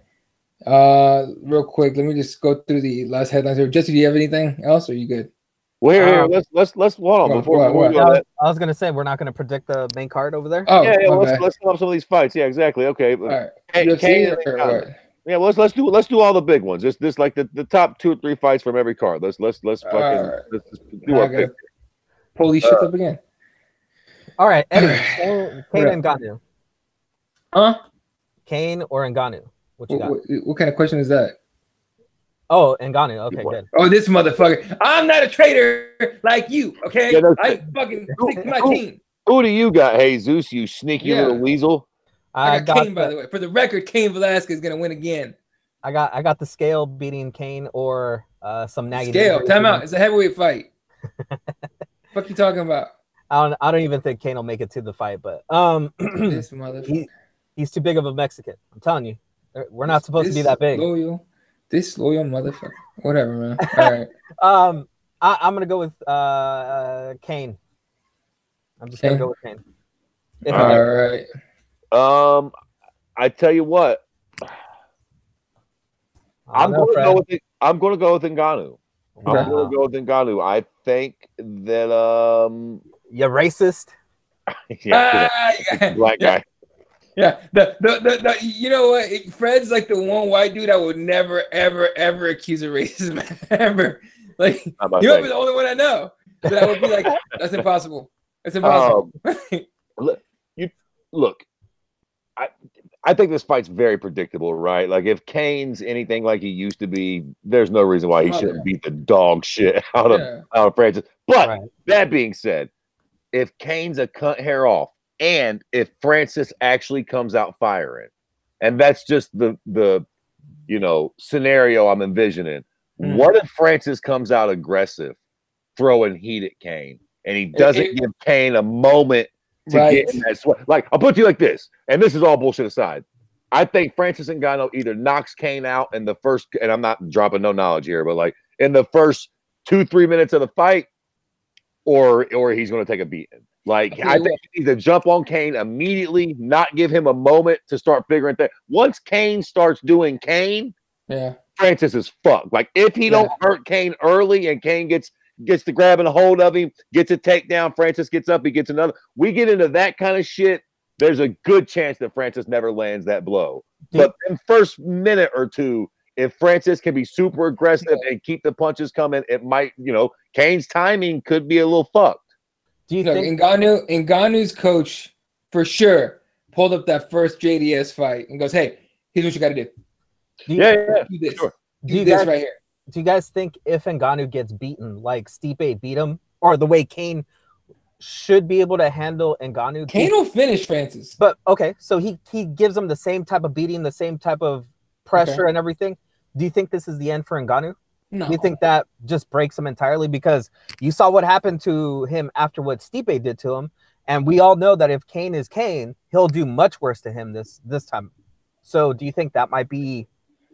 Real quick, let me just go through the last headlines here. Jesse, do you have anything else, or are you good? Well, here, let's hold on before we go. I was gonna say we're not gonna predict the main card over there. Oh, yeah. Let's come up some of these fights. Yeah, exactly. Okay. All right. Yeah, well, let's do all the big ones. This like the top 2 or 3 fights from every card. Let's fucking let's do our pick. Pull these shit up again. All right, Eddie. Kane and Ngannou. Huh? Kane or Ngannou? What you got? What kind of question is that? Oh, Ngannou. Okay, good. Oh, this motherfucker. I'm not a traitor like you, okay? Yeah, I fucking stick to my team. Who do you got, Jesus, you sneaky little weasel? I got Kane, by the way. For the record, Cain Velasquez is going to win again. I got the scale beating Kane or some nagging. Scale, time out. It's a heavyweight fight. Fuck you talking about? I don't even think Kane will make it to the fight, but this motherfucker. He's too big of a Mexican. I'm telling you. We're not supposed to be that big. This loyal motherfucker. Whatever, man. All right. I'm gonna go with Kane. I'm just gonna go with Kane. All right. I tell you what. I'm going to go with Ngannou. I'm going to go with Ngannou. I think that you're racist. Black guy. Yeah, the you know what? Fred's like the one white dude I would never, ever accuse of racism ever. Like you might be the only one I know that I would be like, that's impossible. It's impossible. Look, I think this fight's very predictable, right? Like if Kane's anything like he used to be, there's no reason why he shouldn't beat the dog shit out of Francis. But that being said, if Kane's a cunt hair off, and if Francis actually comes out firing, and that's just the scenario I'm envisioning. What if Francis comes out aggressive, throwing heat at Kane, and he doesn't give Kane a moment to get in that sweat? Like, I'll put it to you like this, and this is all bullshit aside. I think Francis Ngannou either knocks Kane out in the first, and I'm not dropping no knowledge here, but like in the first 2-3 minutes of the fight, or he's going to take a beating. Like, I think he needs to jump on Kane immediately, not give him a moment to start figuring things. Once Kane starts doing Kane, Francis is fucked. Like, if he don't hurt Kane early and Kane gets to grabbing a hold of him, gets a takedown, Francis gets up, he gets another. We get into that kind of shit, there's a good chance that Francis never lands that blow. But in first minute or two, if Francis can be super aggressive and keep the punches coming, it might, Kane's timing could be a little fucked. Do you think Ngannou's coach for sure pulled up that first JDS fight and goes, "Hey, here's what you got to do. Do this. Sure. Do this right here." Do you guys think if Ngannou gets beaten like Stipe beat him, or the way Kane should be able to handle Ngannou? Kane will finish Francis. But okay, so he gives him the same type of beating, the same type of pressure and everything. Do you think this is the end for Ngannou? No. Do you think that just breaks him entirely? Because you saw what happened to him after what Stipe did to him. And we all know that if Kane is Kane, he'll do much worse to him this time. So do you think that might be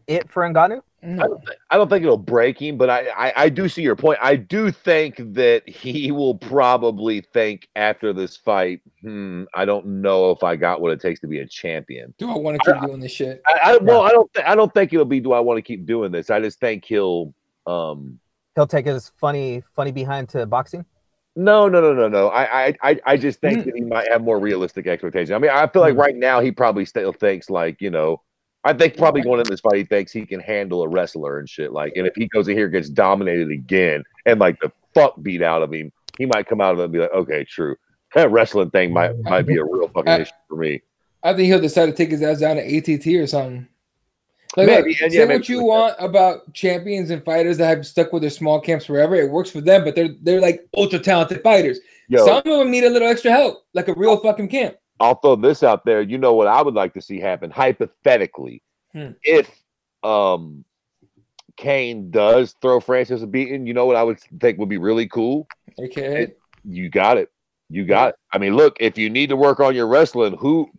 it for Ngannou? No. I don't think it'll break him, but I do see your point. I do think that he will probably think after this fight, I don't know if I got what it takes to be a champion. Do I want to keep doing this shit? I don't think it'll be, do I want to keep doing this? I just think he'll take his funny behind to boxing. No. I just think that he might have more realistic expectations. I mean, I feel like right now he probably still thinks like, I think probably going into this fight, he thinks he can handle a wrestler and shit. Like, and if he goes in here, gets dominated again, and like the fuck beat out of him, he might come out of it and be like, okay, true. That wrestling thing might be a real fucking issue for me. I think he'll decide to take his ass down to ATT or something. Like, maybe, say what you want about champions and fighters that have stuck with their small camps forever. It works for them, but they're like ultra talented fighters. Some of them need a little extra help, like a real fucking camp. I'll throw this out there. You know what I would like to see happen, hypothetically, if Kane does throw Francis a beating, you know what I would think would be really cool? Okay. You got it. I mean, look, if you need to work on your wrestling,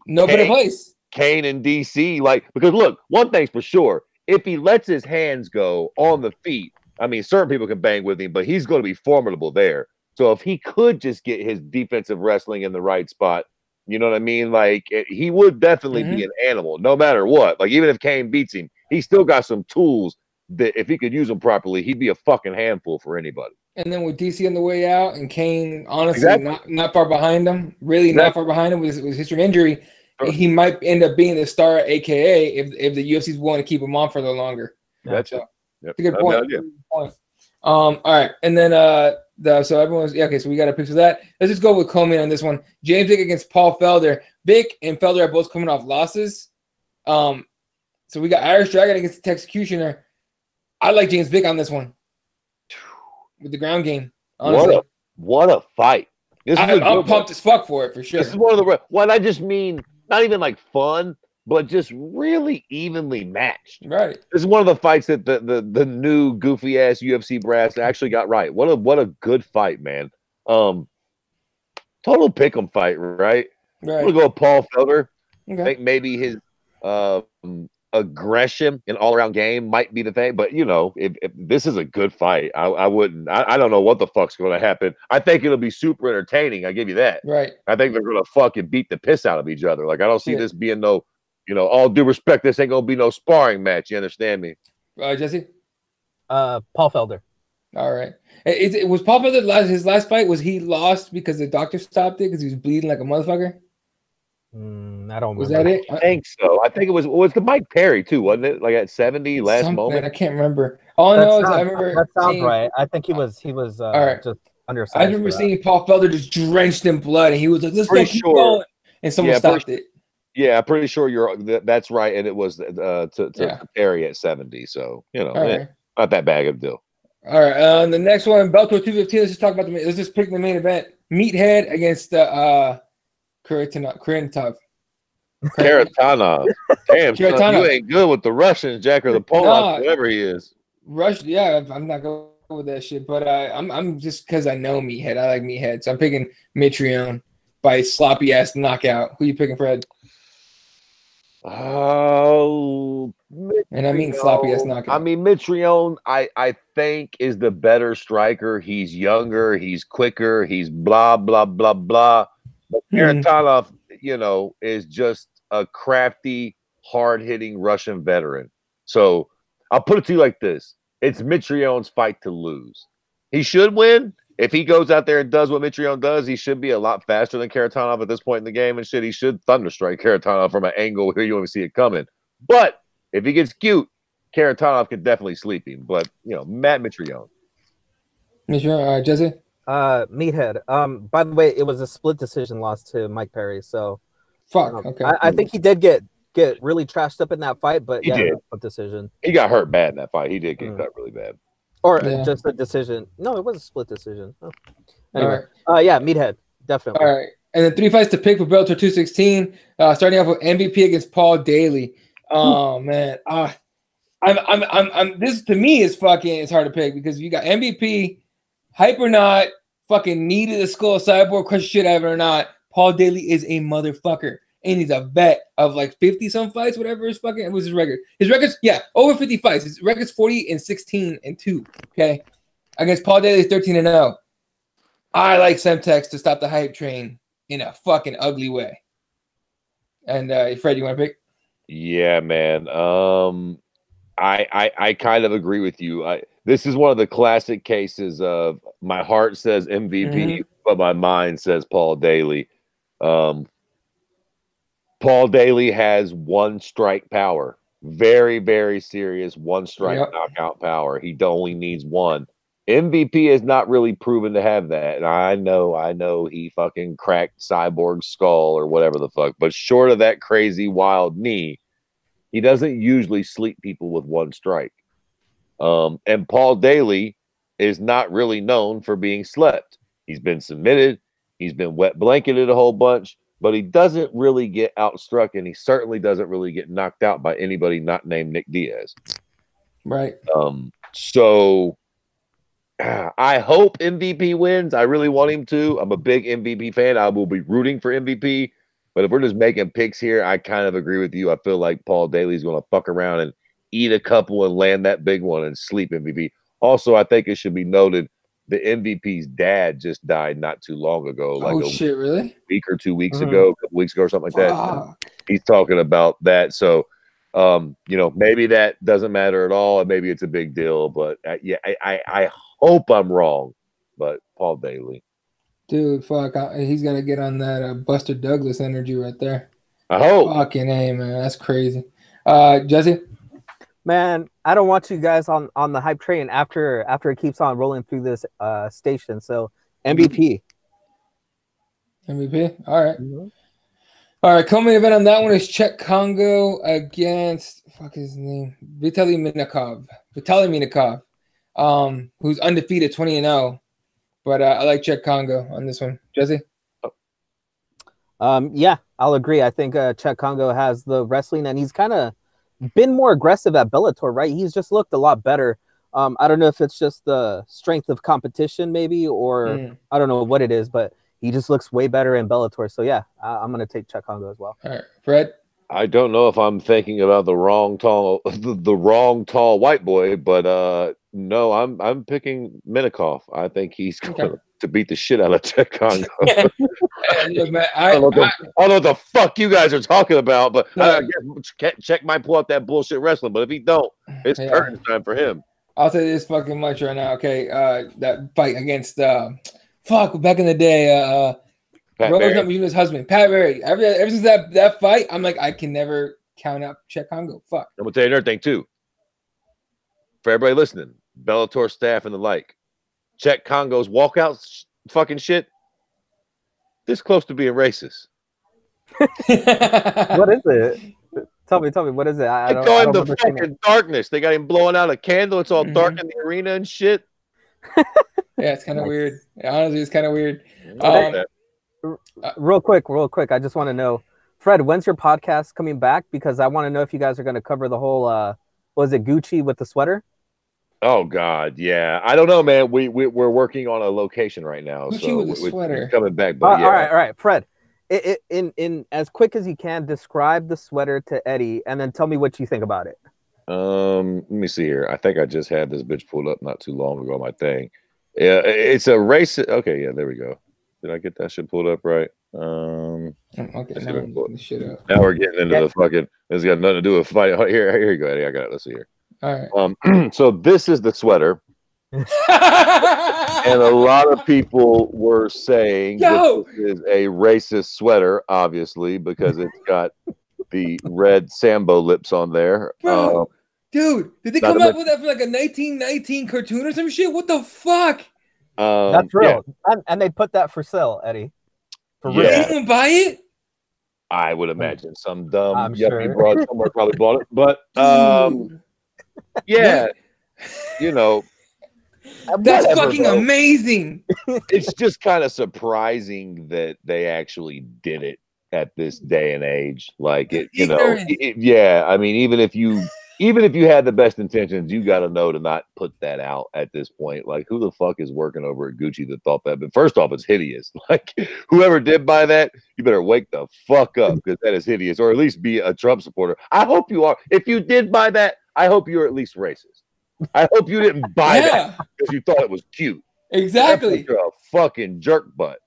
better place. Kane and DC, because look, one thing's for sure. If he lets his hands go on the feet, I mean, certain people can bang with him, but he's going to be formidable there. So if he could just get his defensive wrestling in the right spot, you know what I mean? Like, he would definitely be an animal, no matter what. Like, even if Kane beats him, he's still got some tools that if he could use them properly, he'd be a fucking handful for anybody. And then with DC on the way out and Kane, honestly, not far behind him, not far behind him with his history of injury, he might end up being the star, a.k.a. if the UFC's willing to keep him on for a little longer. That's a good point. All right. And then so everyone's okay, so we got a picture of that. Let's just go with Coleman on this one. James Vick against Paul Felder. Vick and Felder are both coming off losses. So we got Irish Dragon against the Executioner. I like James Vick on this one with the ground game. Honestly. What a fight! I'm pumped as fuck for it, for sure. This is one of the what I just mean, not even like fun, but just really evenly matched. Right. This is one of the fights that the new goofy ass UFC brass actually got right. What a good fight, man. Total pick'em fight, right? Right. I'm gonna go with Paul Felder. Okay. I think maybe his aggression and all around game might be the thing. But you know, if this is a good fight, I wouldn't. I don't know what the fuck's going to happen. I think it'll be super entertaining. I give you that. Right. I think they're going to fucking beat the piss out of each other. Like I don't see this being no, you know, all due respect, this ain't gonna be no sparring match. You understand me? Jesse. Paul Felder. All right. It was Paul Felder his last fight. Was he lost because the doctor stopped it because he was bleeding like a motherfucker? I don't remember. Was that it? I think so. I think it was the Mike Perry too, wasn't it? Like at 70 last moment. I can't remember. All I know is I remember that sounds right. I think he was all right. Just undersized. I remember seeing Paul Felder just drenched in blood, and he was like, "Let's go keep going," and someone stopped it. Yeah, I'm pretty sure that's right, and it was to Perry at 70. So you know, not that bad of a deal. All right, the next one, Bellator 215. Let's just talk about let's just pick the main event. Meathead against Karatanov. Damn, son, you ain't good with the Russians, Jack, or the Polacks, whatever he is. Yeah, I'm not going with that shit, but I'm just because I know Meathead. I like Meathead, so I'm picking Mitrione by sloppy ass knockout. Who you picking, Fred? Oh, and I mean sloppy ass knockout. I mean Mitrione, I think is the better striker. He's younger, he's quicker, he's blah blah blah blah. But Karatanov, you know, is just a crafty, hard-hitting Russian veteran. So I'll put it to you like this. It's Mitrione's fight to lose. He should win. If he goes out there and does what Mitrione does, he should be a lot faster than Karatanov at this point in the game and shit. He should thunderstrike Karatanov from an angle where you don't even see it coming. But if he gets cute, Karatanov can definitely sleep him. But, you know, Matt Mitrione. Jesse? Meathead. By the way, it was a split decision loss to Mike Perry. So, okay. I think he did get really trashed up in that fight, but he did. A decision. He got hurt bad in that fight. He did get cut really bad. Or just a decision. No, it was a split decision. Oh. Anyway, Meathead, definitely. All right, and then 3 fights to pick for Bellator 216. Starting off with MVP against Paul Daly. Oh man, I'm this to me is fucking. It's hard to pick because you got MVP, hype or not, fucking needed a skull cyborg, crush shit out of it or not. Paul Daly is a motherfucker. And he's a vet of like 50 some fights, whatever his fucking was his record. His record's over 50 fights. His record's 40 and 16 and 2. Okay, against Paul Daly is 13-0. I like Semtex to stop the hype train in a fucking ugly way. And Fred, you want to pick? Yeah, man. I kind of agree with you. This is one of the classic cases of my heart says MVP, but my mind says Paul Daly. Paul Daly has one strike power, very, very serious one strike knockout power. He only needs one. MVP has not really proven to have that. And I know he fucking cracked Cyborg's skull or whatever the fuck. But short of that crazy wild knee, he doesn't usually sleep people with one strike. And Paul Daly is not really known for being slept. He's been submitted. He's been wet blanketed a whole bunch. But he doesn't really get outstruck, and he certainly doesn't really get knocked out by anybody not named Nick Diaz. Right. So I hope MVP wins. I really want him to. I'm a big MVP fan. I will be rooting for MVP. But if we're just making picks here, I kind of agree with you. I feel like Paul Daly's going to fuck around and eat a couple and land that big one and sleep MVP. Also, I think it should be noted the MVP's dad just died not too long ago. Like really? Week or 2 weeks ago, a couple weeks ago or something like that. He's talking about that. So, you know, maybe that doesn't matter at all. And maybe it's a big deal. But I hope I'm wrong. But Paul Daly. Dude, fuck. He's going to get on that Buster Douglas energy right there. I hope. Fucking A, man. That's crazy. Jesse? Man, I don't want you guys on the hype train after it keeps on rolling through this station. So MVP. MVP? All right. All right, co-main event on that one is Czech Congo against his name. Vitaly Minakov, who's undefeated 20-0. But I like Czech Congo on this one. Jesse? Yeah, I'll agree. I think Czech Congo has the wrestling, and he's kind of been more aggressive at Bellator, right? He's just looked a lot better. I don't know if it's just the strength of competition maybe, or I don't know what it is, but he just looks way better in Bellator. So yeah, I'm going to take Czech Congo as well. All right. Fred? I don't know if I'm thinking about the wrong tall white boy, but no, I'm picking Minikoff. I think he's going to beat the shit out of Czech Congo. Look, man, I don't know what the fuck you guys are talking about, but I guess Czech might pull out that bullshit wrestling. But if he don't, it's curtain time for him. I'll say this fucking much right now. Okay, that fight against back in the day, Rose not his husband, Pat Berry. Ever since that fight, I'm like, I can never count out Czech Congo. Fuck. I'm gonna tell you another thing too. For everybody listening, Bellator staff and the like, Czech Congo's walkout fucking shit. This close to being racist. What is it? Tell me, what is it? I don't the fucking darkness. They got him blowing out a candle. It's all dark in the arena and shit. Yeah, it's kind of weird. Honestly, it's kind of weird. Real quick. I just want to know, Fred, when's your podcast coming back? Because I want to know if you guys are going to cover the whole, was it Gucci with the sweater? Oh God, yeah. I don't know, man. We're working on a location right now, Gucci so with the sweater coming back. But yeah. All right, Fred. In as quick as you can, describe the sweater to Eddie, and then tell me what you think about it. Let me see here. I think I just had this bitch pulled up not too long ago. My thing. Yeah, it's a race. Okay, yeah, there we go. Did I get that shit pulled up right? Okay, now we're getting into the fucking. It's got nothing to do with fight. Here you go, Eddie. I got it. Let's see here. All right. So this is the sweater, and a lot of people were saying this is a racist sweater, obviously, because it's got the red Sambo lips on there. Bro, dude, did they come up with that for like a 1919 cartoon or some shit? What the fuck? That's real, and they put that for sale, Eddie. For real. Did anyone buy it? I would imagine some dumb yuppie broad somewhere probably bought it, but yeah, you know, that's fucking amazing. It's just kind of surprising that they actually did it at this day and age. Like it, you know, yeah. I mean, even if you had the best intentions, you got to know to not put that out at this point. Like, who the fuck is working over at Gucci that thought that? But first off, it's hideous. Like, whoever did buy that, you better wake the fuck up, because that is hideous, or at least be a Trump supporter. I hope you are. If you did buy that, I hope you're at least racist. I hope you didn't buy that because you thought it was cute. Exactly. You're a fucking jerk butt.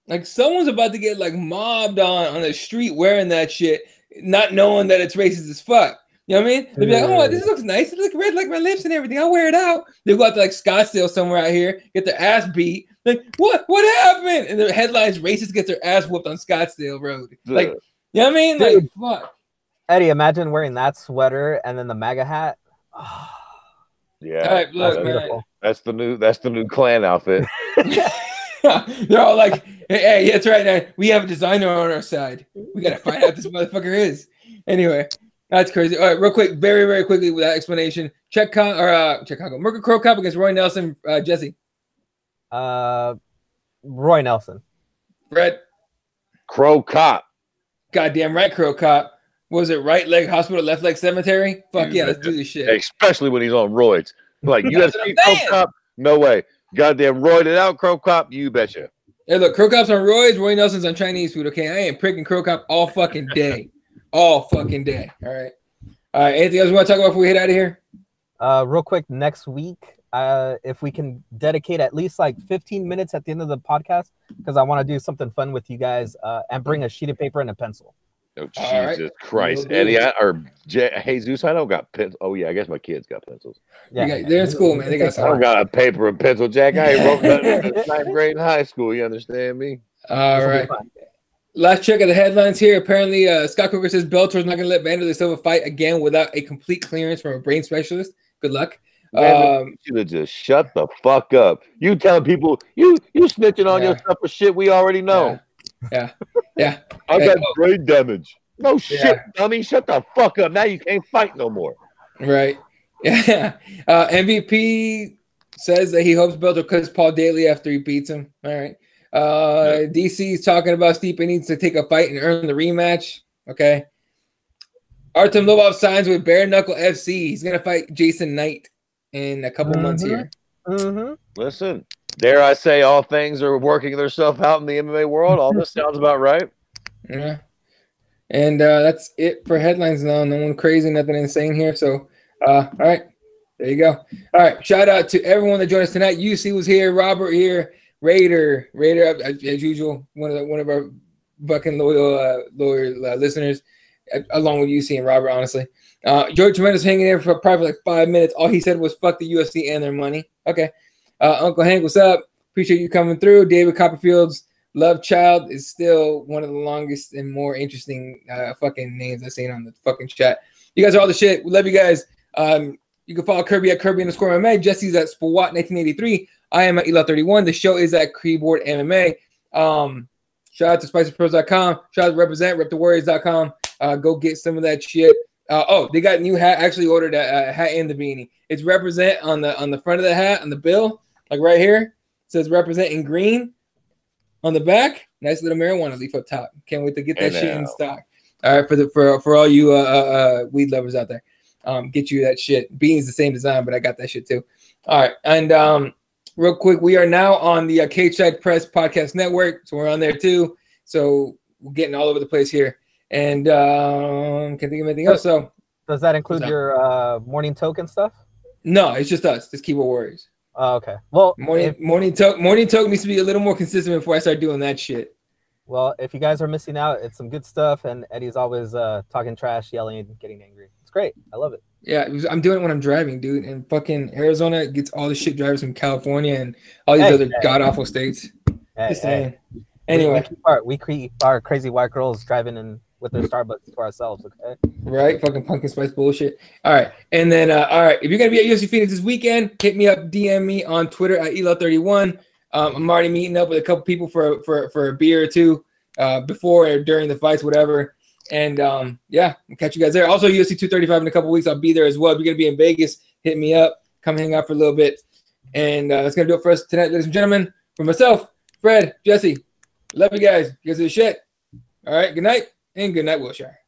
Like, someone's about to get like mobbed on the street wearing that shit, not knowing that it's racist as fuck. You know what I mean? They'll be like, oh, this looks nice. It looks red like my lips and everything. I'll wear it out. They'll go out to like Scottsdale somewhere out here, get their ass beat. Like, what happened? And the headlines, racist gets their ass whooped on Scottsdale Road. Like, you know what I mean? Like, fuck. Eddie, imagine wearing that sweater and then the MAGA hat. Oh. Yeah, all right, look, man. That's the new Klan outfit. They're all like, hey, that's right, man. We have a designer on our side. We gotta find out who this motherfucker is. Anyway, that's crazy. All right, real quick, very, very quickly with that explanation. Czech Congo, Mirko Crow Cop against Roy Nelson. Jesse. Roy Nelson. Fred. Crow Cop. Goddamn right, Crow Cop. What was it, right leg hospital, left leg cemetery? Fuck yeah, let's do this shit. Especially when he's on roids. Like, UFC Crow Cop, no way. Goddamn roided out Crow Cop, you betcha. Hey, look, Crow Cop's on roids, Roy Nelson's on Chinese food, okay? I ain't pricking Crow Cop all fucking day. All fucking day, all right? All right, anything else we want to talk about before we head out of here? Real quick, next week, if we can dedicate at least like 15 minutes at the end of the podcast, because I want to do something fun with you guys and bring a sheet of paper and a pencil. Oh, Jesus Christ, Eddie, Jesus, I don't got pencils. Oh, yeah, I guess my kids got pencils. Yeah, they're in school, man. They got I don't got a paper and pencil, Jack. I ain't wrote nothing in the 9th grade in high school. You understand me? All right. Last check of the headlines here. Apparently, Scott Coker says Bellator's not going to let Anderson Silva fight again without a complete clearance from a brain specialist. Good luck. You should have just shut the fuck up. You telling people, you snitching on yourself for shit we already know. Yeah. I got brain damage. No shit, dummy. Shut the fuck up. Now you can't fight no more. Right. Yeah. MVP says that he hopes Bellator cuts Paul Daly after he beats him. All right. DC's talking about Stipe needs to take a fight and earn the rematch. Okay. Artem Lobov signs with Bare Knuckle FC. He's going to fight Jason Knight in a couple months here. Listen. Dare I say all things are working themselves out in the MMA world? All this sounds about right. Yeah. And that's it for headlines now. No one crazy, nothing insane here. So, all right, there you go. All right, shout out to everyone that joined us tonight. UC was here, Robert here, Raider, as usual, one of our fucking loyal listeners, along with UC and Robert. Honestly, George Tremendo's hanging there for probably like 5 minutes. All he said was "fuck the UFC and their money." Okay, Uncle Hank, what's up? Appreciate you coming through. David Copperfield's Love Child is still one of the longest and more interesting fucking names I've seen on the fucking chat. You guys are all the shit. We love you guys. You can follow Kirby at Kirby_MMA. Jesse's at Spawat1983. I am at Ela31. The show is at Keyboard MMA. Shout out to SpicyPros.com. Shout out to Rep2Warriors.com. Go get some of that shit. They got a new hat. I actually ordered a hat and the beanie. It's represent on the front of the hat, on the bill, like right here. It says represent in green. On the back, nice little marijuana leaf up top. Can't wait to get that shit in stock. All right, for all you weed lovers out there, get you that shit. Bean's the same design, but I got that shit too. All right, and real quick, we are now on the Cage Side Press Podcast Network, so we're on there too. So we're getting all over the place here, and can't think of anything else. So does that include your morning token stuff? No, it's just us. Just Keyboard Warriors. Oh, okay. Well, morning talk needs to be a little more consistent before I start doing that shit. Well, if you guys are missing out, it's some good stuff, and Eddie's always talking trash, yelling, and getting angry. It's great. I love it. Yeah, I'm doing it when I'm driving, dude. And fucking Arizona gets all the shit drivers from California and all these other god awful states. Anyway, we keep our crazy white girls driving in with their Starbucks to ourselves, okay? Right, fucking pumpkin spice bullshit. All right, and then all right, if you're gonna be at UFC Phoenix this weekend, hit me up, DM me on Twitter at Ela31. I'm already meeting up with a couple people for a beer or two before or during the fights, whatever. And yeah, I'll catch you guys there. Also, UFC 235 in a couple weeks, I'll be there as well. If you're gonna be in Vegas, hit me up. Come hang out for a little bit. And that's gonna do it for us tonight, ladies and gentlemen. For myself, Fred, Jesse, love you guys. You guys are the shit. All right, good night and good night, Wilshire.